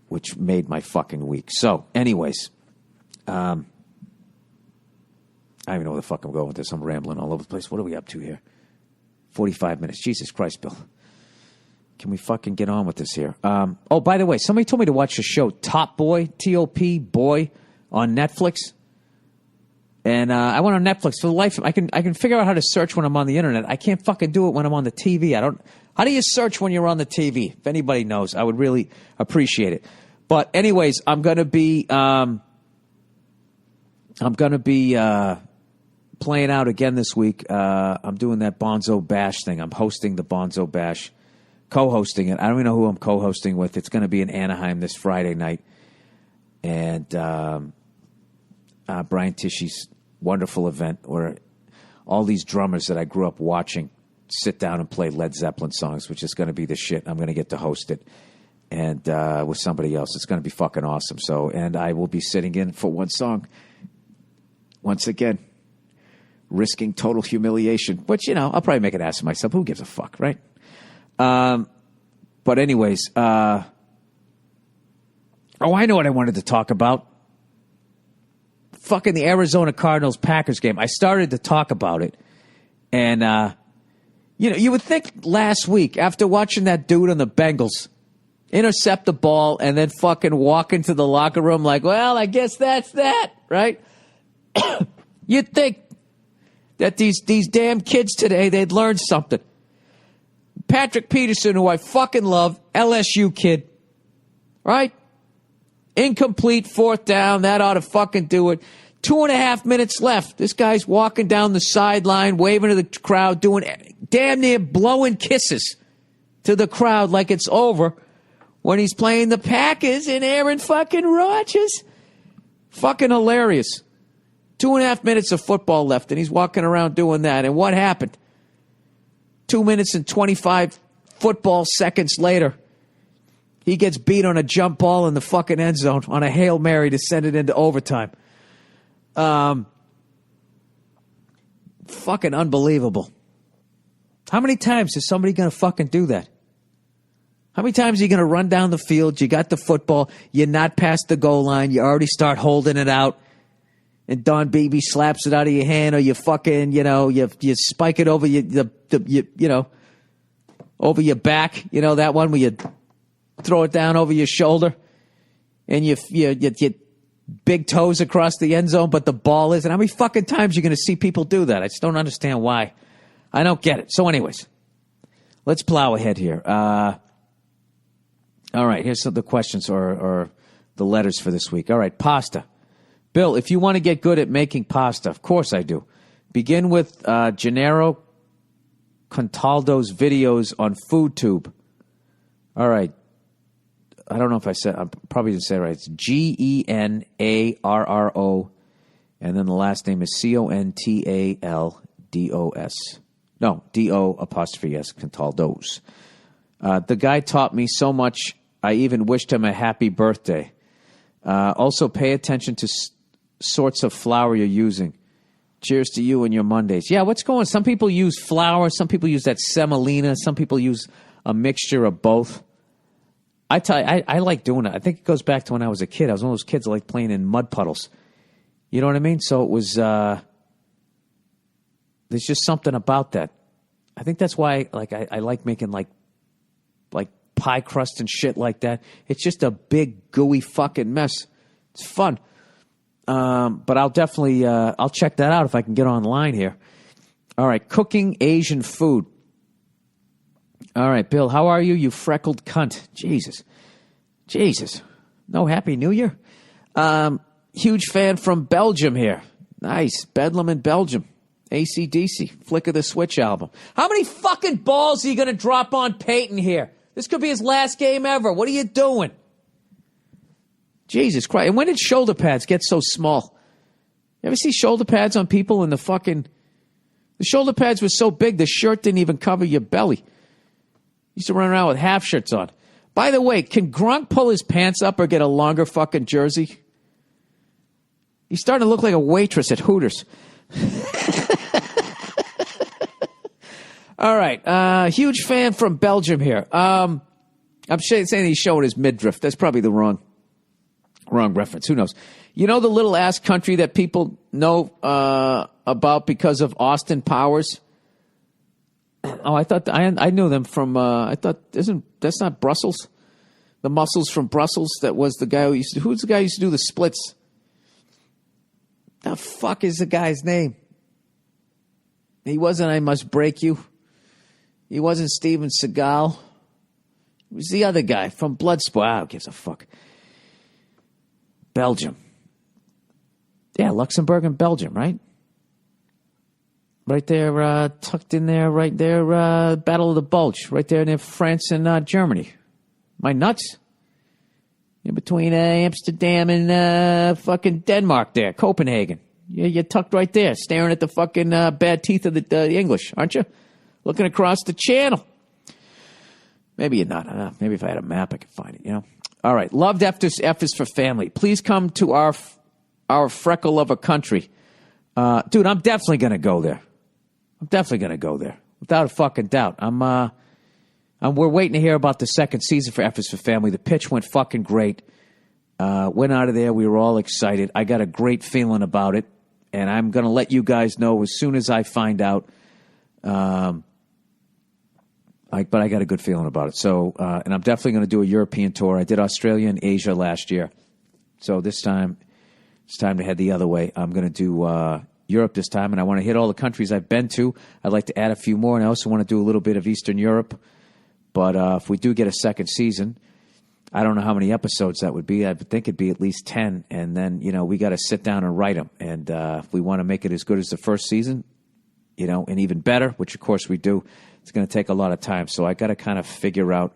S1: which made my fucking week. So, anyways, I don't even know where the fuck I'm going with this. I'm rambling all over the place. What are we up to here? 45 minutes. Jesus Christ, Bill. Can we fucking get on with this here? Oh, by the way, somebody told me to watch the show Top Boy, T-O-P, Boy, on Netflix. And I went on Netflix for the life of I can figure out how to search when I'm on the internet. I can't fucking do it when I'm on the TV. How do you search when you're on the TV? If anybody knows, I would really appreciate it. But anyways, I'm gonna be playing out again this week. I'm doing that Bonzo Bash thing. I'm hosting the Bonzo Bash, co-hosting it. I don't even know who I'm co-hosting with. It's going to be in Anaheim this Friday night. And Brian Tishy's wonderful event where all these drummers that I grew up watching sit down and play Led Zeppelin songs, which is going to be the shit. I'm going to get to host it. And with somebody else. It's going to be fucking awesome. So, and I will be sitting in for one song. Once again, risking total humiliation. But, I'll probably make an ass of myself. Who gives a fuck, right? But anyways, I know what I wanted to talk about. Fucking the Arizona Cardinals-Packers game. I started to talk about it. And, you would think last week, after watching that dude on the Bengals intercept the ball and then fucking walk into the locker room like, well, I guess that's that, right? You'd think that these damn kids today, they'd learn something. Patrick Peterson, who I fucking love, LSU kid, right? Incomplete fourth down. That ought to fucking do it. 2.5 minutes left. This guy's walking down the sideline, waving to the crowd, doing damn near blowing kisses to the crowd like it's over when he's playing the Packers and Aaron fucking Rodgers. Fucking hilarious. 2.5 minutes of football left, and he's walking around doing that. And what happened? 2 minutes and 25 football seconds later, he gets beat on a jump ball in the fucking end zone on a Hail Mary to send it into overtime. Fucking unbelievable. How many times is somebody going to fucking do that? How many times are you going to run down the field? You got the football. You're not past the goal line. You already start holding it out. And Don Beebe slaps it out of your hand, or you fucking, you spike it over over your back. That one where you throw it down over your shoulder, and you big toes across the end zone, but the ball isn't. How many fucking times are you going to see people do that? I just don't understand why. I don't get it. So, anyways, let's plow ahead here. All right, here's some of the questions or the letters for this week. All right, pasta. Bill, if you want to get good at making pasta, of course I do. Begin with Gennaro Contaldo's videos on FoodTube. All right. I don't know if I probably didn't say it right. It's Genarro, and then the last name is Contaldos. No, D-O''S, Contaldos. The guy taught me so much, I even wished him a happy birthday. Also, pay attention to sorts of flour you're using. Cheers to you and your Mondays. Yeah, what's going on? Some people use flour. Some people use that semolina. Some people use a mixture of both. I tell you, I like doing it. I think it goes back to when I was a kid. I was one of those kids that liked playing in mud puddles. You know what I mean? So it was, there's just something about that. I think that's why I like making like pie crust and shit like that. It's just a big gooey fucking mess. It's fun. But I'll definitely, I'll check that out if I can get online here. All right. Cooking Asian food. All right, Bill, how are you, you freckled cunt? Jesus. No Happy New Year? Huge fan from Belgium here. Nice. Bedlam in Belgium. AC/DC. Flick of the Switch album. How many fucking balls are you going to drop on Peyton here? This could be his last game ever. What are you doing? Jesus Christ. And when did shoulder pads get so small? You ever see shoulder pads on people in the fucking... The shoulder pads were so big, the shirt didn't even cover your belly. Used to run around with half shirts on. By the way, can Gronk pull his pants up or get a longer fucking jersey? He's starting to look like a waitress at Hooters. All right. Huge fan from Belgium here. I'm saying he's showing his midriff. That's probably the wrong reference. Who knows? You know the little ass country that people know about because of Austin Powers? Oh, I thought I knew them from. I thought that's not Brussels? The Muscles from Brussels. That was the guy who's the guy who used to do the splits? The fuck is the guy's name? He wasn't I Must Break You. He wasn't Steven Seagal. He was the other guy from Bloodsport. Who gives a fuck? Belgium. Yeah, Luxembourg and Belgium, right? Right there, tucked in there, right there, Battle of the Bulge, right there near France and Germany. Am I nuts? In between Amsterdam and fucking Denmark there, Copenhagen. You're tucked right there, staring at the fucking bad teeth of the English, aren't you? Looking across the channel. Maybe you're not. Maybe if I had a map, I could find it, you know? All right, loved F is for family. Please come to our freckle of a country. Dude, I'm definitely going to go there. I'm definitely going to go there. Without a fucking doubt. We're waiting to hear about the second season for F is for Family. The pitch went fucking great. Went out of there. We were all excited. I got a great feeling about it. And I'm going to let you guys know as soon as I find out. But I got a good feeling about it. So, and I'm definitely going to do a European tour. I did Australia and Asia last year. So this time, it's time to head the other way. I'm going to do Europe this time, and I want to hit all the countries I've been to. I'd like to add a few more, and I also want to do a little bit of Eastern Europe. But if we do get a second season, I don't know how many episodes that would be. I would think it'd be at least 10, and then, we got to sit down and write them. And if we want to make it as good as the first season, and even better, which of course we do, it's going to take a lot of time. So I got to kind of figure out,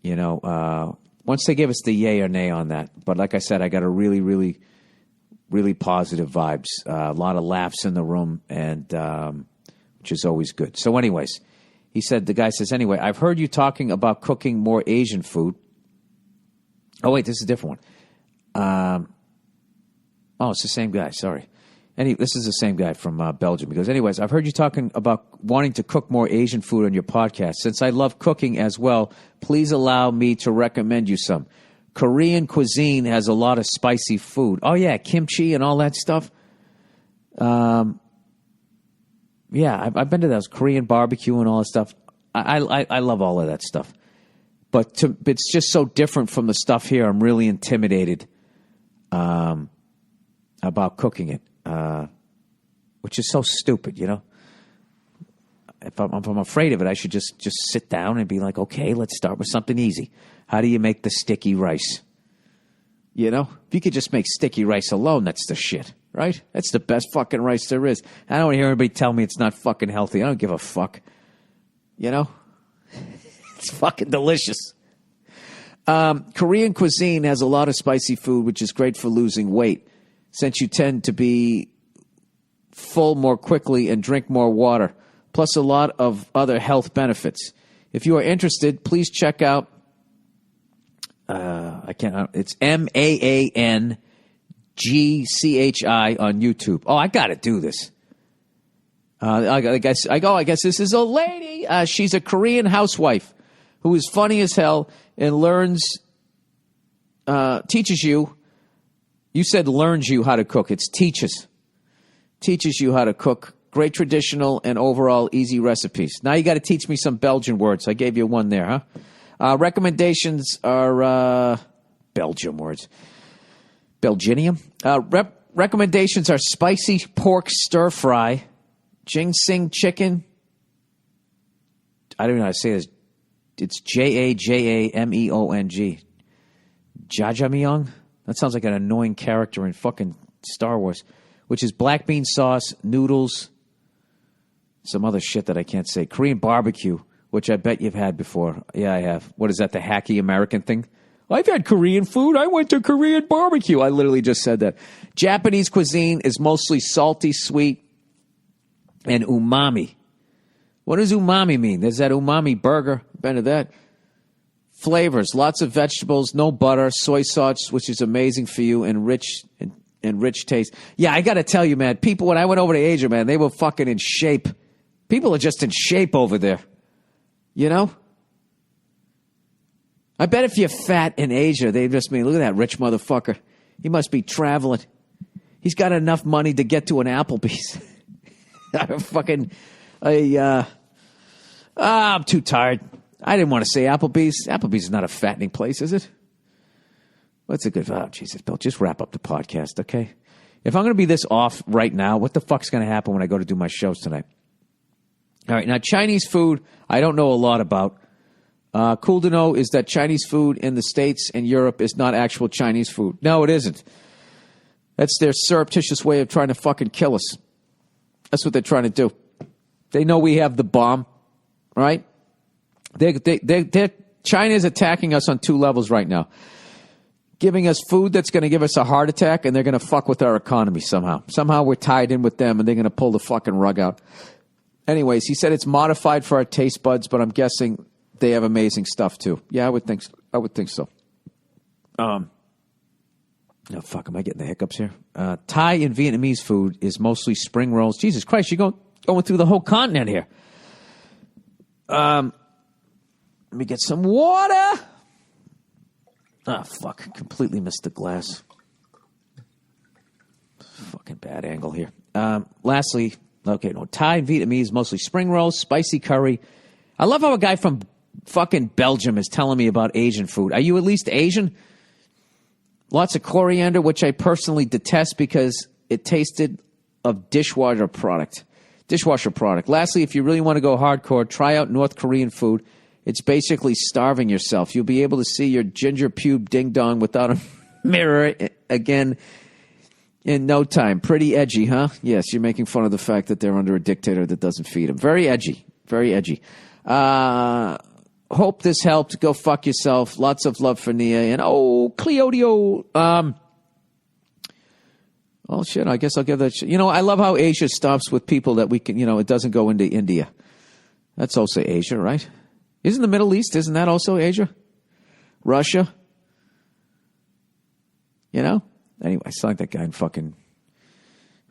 S1: once they give us the yay or nay on that. But like I said, I got a really, really, really positive vibes. A lot of laughs in the room, and which is always good. So anyways, the guy says, anyway, I've heard you talking about cooking more Asian food. Oh, wait, this is a different one. It's the same guy. Sorry. This is the same guy from Belgium. He goes, anyways, I've heard you talking about wanting to cook more Asian food on your podcast. Since I love cooking as well, please allow me to recommend you some. Korean cuisine has a lot of spicy food. Oh, yeah, kimchi and all that stuff. Yeah, I've been to those Korean barbecue and all that stuff. I love all of that stuff. But it's just so different from the stuff here. I'm really intimidated about cooking it. Which is so stupid, If I'm afraid of it, I should just sit down and be like, okay, let's start with something easy. How do you make the sticky rice? If you could just make sticky rice alone, that's the shit, right? That's the best fucking rice there is. I don't want to hear anybody tell me it's not fucking healthy. I don't give a fuck. It's fucking delicious. Korean cuisine has a lot of spicy food, which is great for losing weight, since you tend to be full more quickly and drink more water, plus a lot of other health benefits. If you are interested, please check out, it's MAANGCHI on YouTube. Oh, I got to do this. I guess this is a lady. She's a Korean housewife who is funny as hell and teaches you. You said learns you how to cook. It's teaches. Teaches you how to cook. Great traditional and overall easy recipes. Now you got to teach me some Belgian words. I gave you one there, huh? Recommendations are Belgian words. Belginium. Recommendations are spicy pork stir fry, ginseng chicken. I don't know how to say this. It's Jajameong. jjajangmyeon. That sounds like an annoying character in fucking Star Wars, which is black bean sauce, noodles, some other shit that I can't say. Korean barbecue, which I bet you've had before. Yeah, I have. What is that, the hacky American thing? I've had Korean food. I went to Korean barbecue. I literally just said that. Japanese cuisine is mostly salty, sweet, and umami. What does umami mean? There's that umami burger. Been to that. Flavors, lots of vegetables, no butter, soy sauce, which is amazing for you, and rich taste. Yeah, I got to tell you, man, people, when I went over to Asia, man, they were fucking in shape. People are just in shape over there. You know? I bet if you're fat in Asia, they just mean, look at that rich motherfucker. He must be traveling. He's got enough money to get to an Applebee's. I'm too tired. I didn't want to say Applebee's. Applebee's is not a fattening place, is it? What's a good... Oh, Jesus, Bill, just wrap up the podcast, okay? If I'm going to be this off right now, what the fuck's going to happen when I go to do my shows tonight? All right, now, Chinese food, I don't know a lot about. Cool to know is that Chinese food in the States and Europe is not actual Chinese food. No, it isn't. That's their surreptitious way of trying to fucking kill us. That's what they're trying to do. They know we have the bomb, right? China's attacking us on two levels right now. Giving us food that's going to give us a heart attack, and they're going to fuck with our economy somehow. Somehow we're tied in with them, and they're going to pull the fucking rug out. Anyways, he said it's modified for our taste buds, but I'm guessing they have amazing stuff too. Yeah, I would think so. Oh, fuck, am I getting the hiccups here? Thai and Vietnamese food is mostly spring rolls. Jesus Christ, you're going through the whole continent here. Let me get some water. Ah, fuck, completely missed the glass. Fucking bad angle here. Lastly, Thai and Vietnamese, mostly spring rolls, spicy curry. I love how a guy from fucking Belgium is telling me about Asian food. Are you at least Asian? Lots of coriander, which I personally detest because it tasted of dishwasher product. Lastly, if you really want to go hardcore, try out North Korean food. It's basically starving yourself. You'll be able to see your ginger pube ding-dong without a mirror again in no time. Pretty edgy, huh? Yes, you're making fun of the fact that they're under a dictator that doesn't feed them. Very edgy. Very edgy. Hope this helped. Go fuck yourself. Lots of love for Nia. And, Cleodio. Oh, shit, I guess I'll give that... I love how Asia stops with people that we can... it doesn't go into India. That's also Asia, right? Isn't the Middle East, isn't that also Asia? Russia? Anyway, I sound like that guy in fucking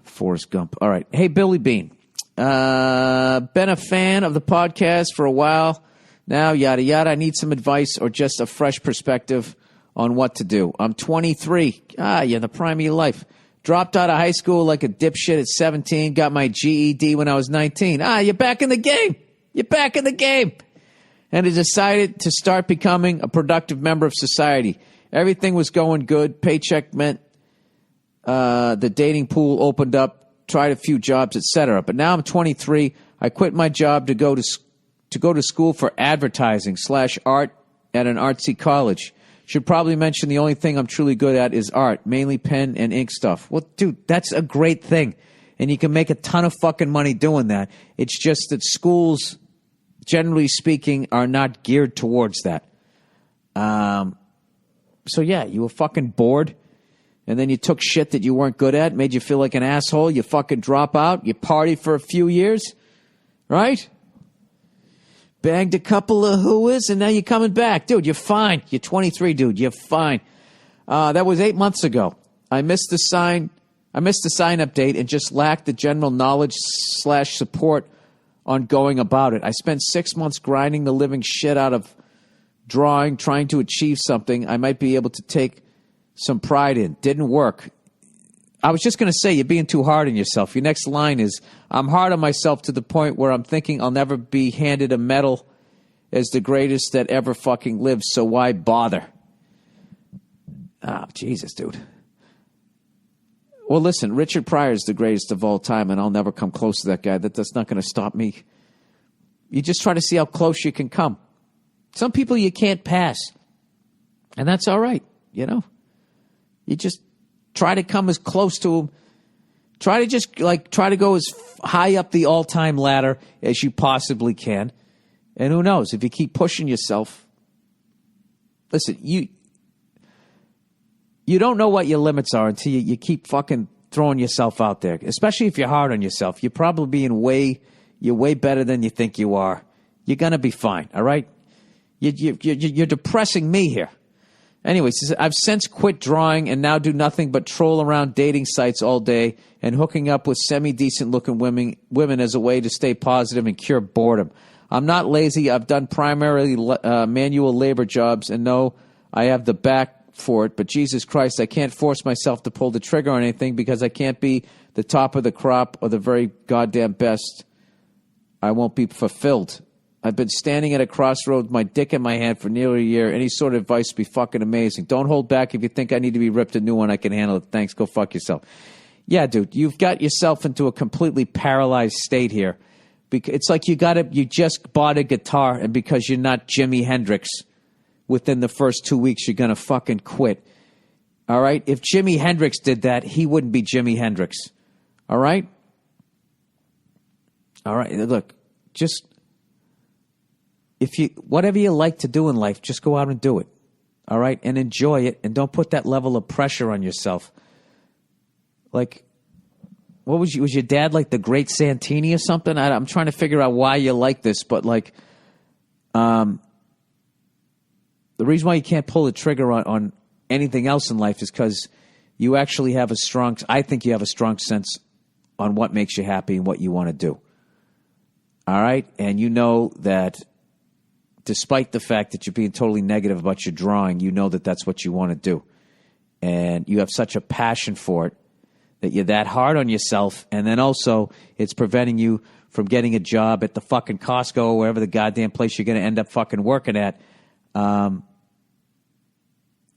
S1: Forrest Gump. All right. Hey, Billy Bean. Been a fan of the podcast for a while now, yada, yada. I need some advice or just a fresh perspective on what to do. I'm 23. You're in the prime of your life. Dropped out of high school like a dipshit at 17. Got my GED when I was 19. You're back in the game. You're back in the game. And I decided to start becoming a productive member of society. Everything was going good. Paycheck meant the dating pool opened up. Tried a few jobs, etc. But now I'm 23. I quit my job to go to school for advertising / art at an artsy college. Should probably mention the only thing I'm truly good at is art, mainly pen and ink stuff. Well, dude, that's a great thing. And you can make a ton of fucking money doing that. It's just that schools, generally speaking, are not geared towards that. So yeah, you were fucking bored. And then you took shit that you weren't good at, made you feel like an asshole. You fucking drop out. You party for a few years. Right? Bagged a couple of hooas, and now you're coming back. Dude, you're fine. You're 23, dude. You're fine. That was 8 months ago. I missed the sign-up date and just lacked the general knowledge / support on going about it. I spent 6 months grinding the living shit out of drawing, trying to achieve something I might be able to take some pride in. Didn't work. I was just going to say, you're being too hard on yourself. Your next line is, I'm hard on myself to the point where I'm thinking I'll never be handed a medal as the greatest that ever fucking lived, so why bother? Jesus, dude. Well, listen, Richard Pryor is the greatest of all time, and I'll never come close to that guy. That's not going to stop me. You just try to see how close you can come. Some people you can't pass, and that's all right. You know, you just try to come as close to them. Try to go as high up the all-time ladder as you possibly can. And who knows, if you keep pushing yourself, listen, you don't know what your limits are until you keep fucking throwing yourself out there, especially if you're hard on yourself. You're probably you're way better than you think you are. You're going to be fine, all right? You're depressing me here. Anyways, I've since quit drawing and now do nothing but troll around dating sites all day and hooking up with semi-decent looking women as a way to stay positive and cure boredom. I'm not lazy. I've done primarily manual labor jobs and know I have the back for it, but Jesus Christ, I can't force myself to pull the trigger on anything because I can't be the top of the crop or the very goddamn best. I won't be fulfilled. I've been standing at a crossroads, my dick in my hand for nearly a year. Any sort of advice would be fucking amazing. Don't hold back. If you think I need to be ripped a new one, I can handle it. Thanks. Go fuck yourself. Yeah, dude, you've got yourself into a completely paralyzed state here. It's like you just bought a guitar, and because you're not Jimi Hendrix, within the first 2 weeks, you're going to fucking quit. All right? If Jimi Hendrix did that, he wouldn't be Jimi Hendrix. All right? All right. Look, just whatever you like to do in life, just go out and do it. All right? And enjoy it, and don't put that level of pressure on yourself. Like, was your dad like the Great Santini or something? I'm trying to figure out why you like this, but like, the reason why you can't pull the trigger on anything else in life is because you actually have I think you have a strong sense on what makes you happy and what you want to do. All right? And you know that despite the fact that you're being totally negative about your drawing, you know that that's what you want to do. And you have such a passion for it that you're that hard on yourself. And then also it's preventing you from getting a job at the fucking Costco or wherever the goddamn place you're going to end up fucking working at. I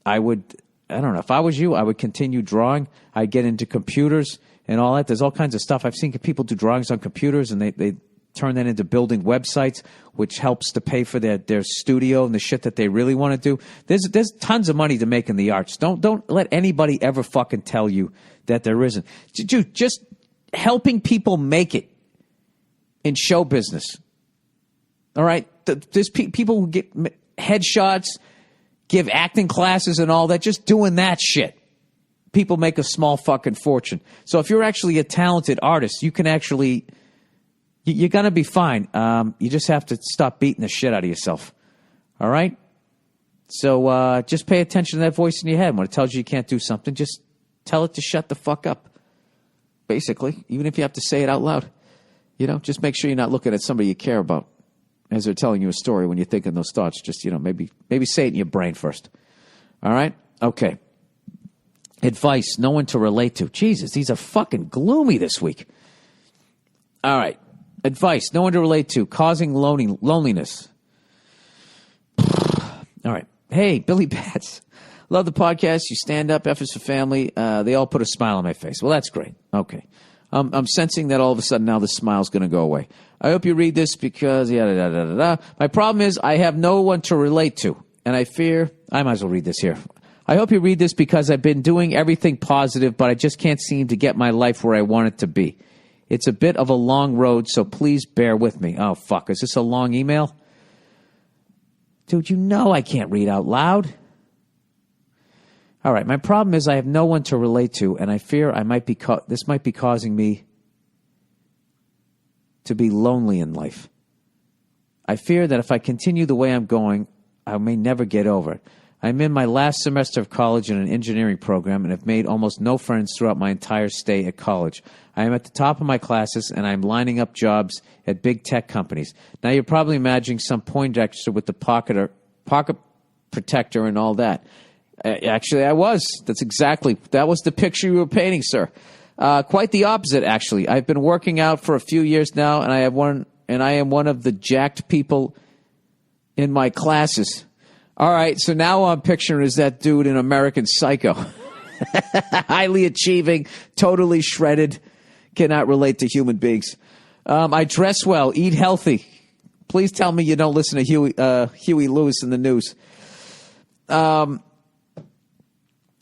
S1: don't know, if I was you, I would continue drawing. I'd get into computers and all that. There's all kinds of stuff. I've seen people do drawings on computers, and they turn that into building websites, which helps to pay for their studio and the shit that they really want to do. There's tons of money to make in the arts. Don't let anybody ever fucking tell you that there isn't. Dude, just helping people make it in show business. All right? There's people who get headshots, give acting classes and all that, just doing that shit. People make a small fucking fortune. So if you're actually a talented artist, you can actually, you're going to be fine. You just have to stop beating the shit out of yourself. All right? So just pay attention to that voice in your head. When it tells you can't do something, just tell it to shut the fuck up. Basically, even if you have to say it out loud. You know, just make sure you're not looking at somebody you care about as they're telling you a story when you're thinking those thoughts. Just, maybe say it in your brain first. All right? Okay. Advice, no one to relate to. Jesus, these are fucking gloomy this week. All right. Advice, no one to relate to, causing loneliness. All right. Hey, Billy Bats. Love the podcast. You stand up, F is for family. They all put a smile on my face. Well, that's great. Okay. I'm sensing that all of a sudden now the smile's going to go away. I hope you read this because, My problem is I have no one to relate to, and I fear, I might as well read this here. I hope you read this because I've been doing everything positive, but I just can't seem to get my life where I want it to be. It's a bit of a long road, so please bear with me. Oh, fuck. Is this a long email? Dude, I can't read out loud. All right, my problem is I have no one to relate to, and I fear this might be causing me to be lonely in life. I fear that if I continue the way I'm going, I may never get over it. I'm in my last semester of college in an engineering program and have made almost no friends throughout my entire stay at college. I am at the top of my classes, and I'm lining up jobs at big tech companies. Now, you're probably imagining some Poindexter with the pocket protector and all that. Actually, I was. That was the picture you were painting, sir. Quite the opposite, actually. I've been working out for a few years now, and I am one of the jacked people in my classes. All right, so now I'm picturing is that dude in American Psycho. Highly achieving, totally shredded, cannot relate to human beings. I dress well, eat healthy. Please tell me you don't listen to Huey Lewis in the news.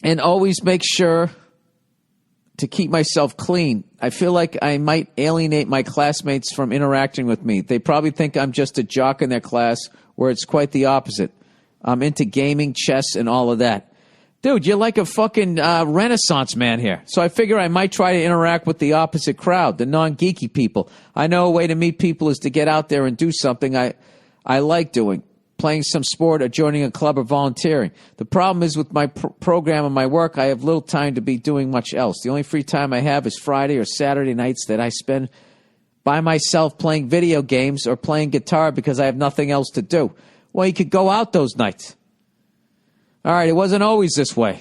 S1: and always make sure to keep myself clean. I feel like I might alienate my classmates from interacting with me. They probably think I'm just a jock in their class, where it's quite the opposite. I'm into gaming, chess, and all of that. Dude, you're like a fucking Renaissance man here. So I figure I might try to interact with the opposite crowd, the non-geeky people. I know a way to meet people is to get out there and do something I like doing, playing some sport or joining a club or volunteering. The problem is with my program and my work, I have little time to be doing much else. The only free time I have is Friday or Saturday nights that I spend by myself playing video games or playing guitar because I have nothing else to do. Well, you could go out those nights. All right, it wasn't always this way.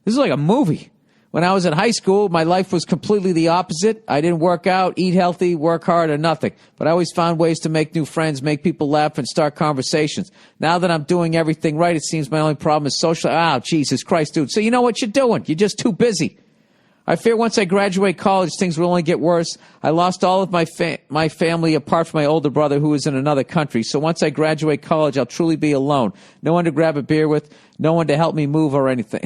S1: This is like a movie. When I was in high school, my life was completely the opposite. I didn't work out, eat healthy, work hard, or nothing. But I always found ways to make new friends, make people laugh, and start conversations. Now that I'm doing everything right, it seems my only problem is social. Jesus Christ, dude. So you know what you're doing. You're just too busy. I fear once I graduate college, things will only get worse. I lost all of my family apart from my older brother who is in another country. So once I graduate college, I'll truly be alone. No one to grab a beer with, no one to help me move or anything.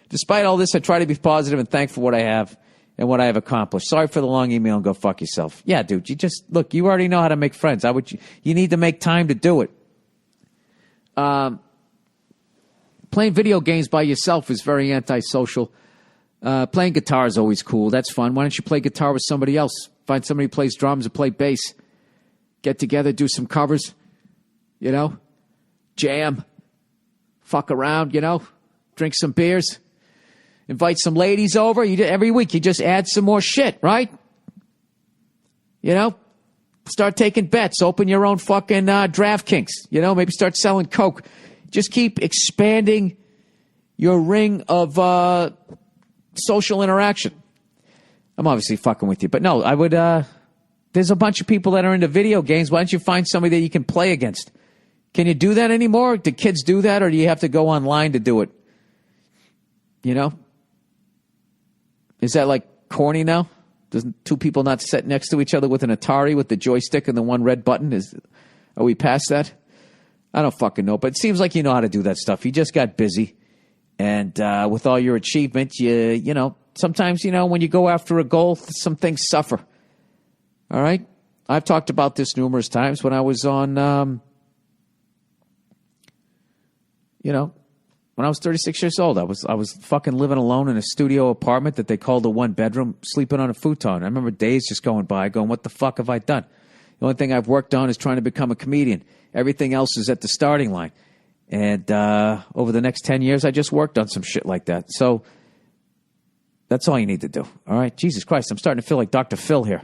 S1: Despite all this, I try to be positive and thankful for what I have and what I have accomplished. Sorry for the long email and go fuck yourself. Yeah, dude, you already know how to make friends. You need to make time to do it. Playing video games by yourself is very antisocial. Playing guitar is always cool. That's fun. Why don't you play guitar with somebody else? Find somebody who plays drums or play bass. Get together, do some covers, jam, fuck around, drink some beers, invite some ladies over. Every week you just add some more shit, right? Start taking bets. Open your own fucking DraftKings. Maybe start selling Coke. Just keep expanding your ring of social interaction. I'm obviously fucking with you, but no, I would, there's a bunch of people that are into video games. Why don't you find somebody that you can play against? Can you do that anymore? Do kids do that, or do you have to go online to do it? Is that like corny now? Doesn't two people not sit next to each other with an Atari with the joystick and the one red button? Are we past that? I don't fucking know, but it seems like you know how to do that stuff. You just got busy. And with all your achievements, sometimes, when you go after a goal, some things suffer. All right? I've talked about this numerous times when I was on, when I was 36 years old. I was fucking living alone in a studio apartment that they called a one-bedroom, sleeping on a futon. I remember days just going by going, what the fuck have I done? The only thing I've worked on is trying to become a comedian. Everything else is at the starting line. And over the next 10 years, I just worked on some shit like that. So that's all you need to do. All right? Jesus Christ, I'm starting to feel like Dr. Phil here.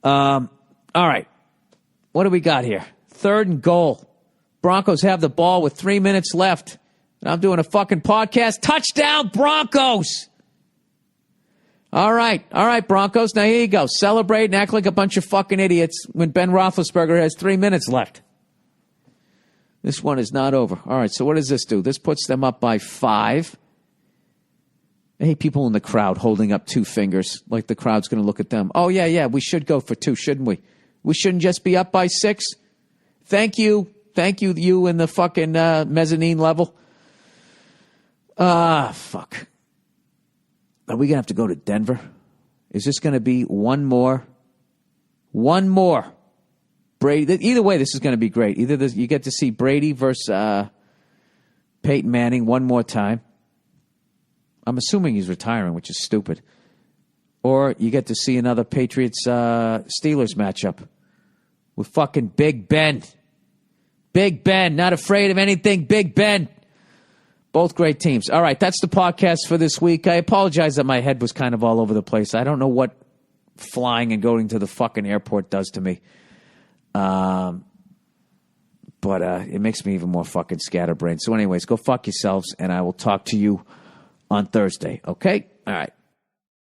S1: All right. What do we got here? 3rd and goal. Broncos have the ball with 3 minutes left. And I'm doing a fucking podcast. Touchdown, Broncos! All right, Broncos. Now here you go. Celebrate and act like a bunch of fucking idiots when Ben Roethlisberger has 3 minutes left. This one is not over. All right, so what does this do? This puts them up by 5. I hate people in the crowd holding up 2 fingers like the crowd's going to look at them. Oh, yeah, we should go for 2, shouldn't we? We shouldn't just be up by 6. Thank you, you in the fucking mezzanine level. Fuck. Are we going to have to go to Denver? Is this going to be one more? Brady. Either way, this is going to be great. Either you get to see Brady versus Peyton Manning one more time. I'm assuming he's retiring, which is stupid. Or you get to see another Patriots-Steelers matchup with fucking Big Ben. Big Ben, not afraid of anything. Big Ben. Both great teams. All right, that's the podcast for this week. I apologize that my head was kind of all over the place. I don't know what flying and going to the fucking airport does to me. But it makes me even more fucking scatterbrained. So anyways, go fuck yourselves, and I will talk to you on Thursday, okay? All right.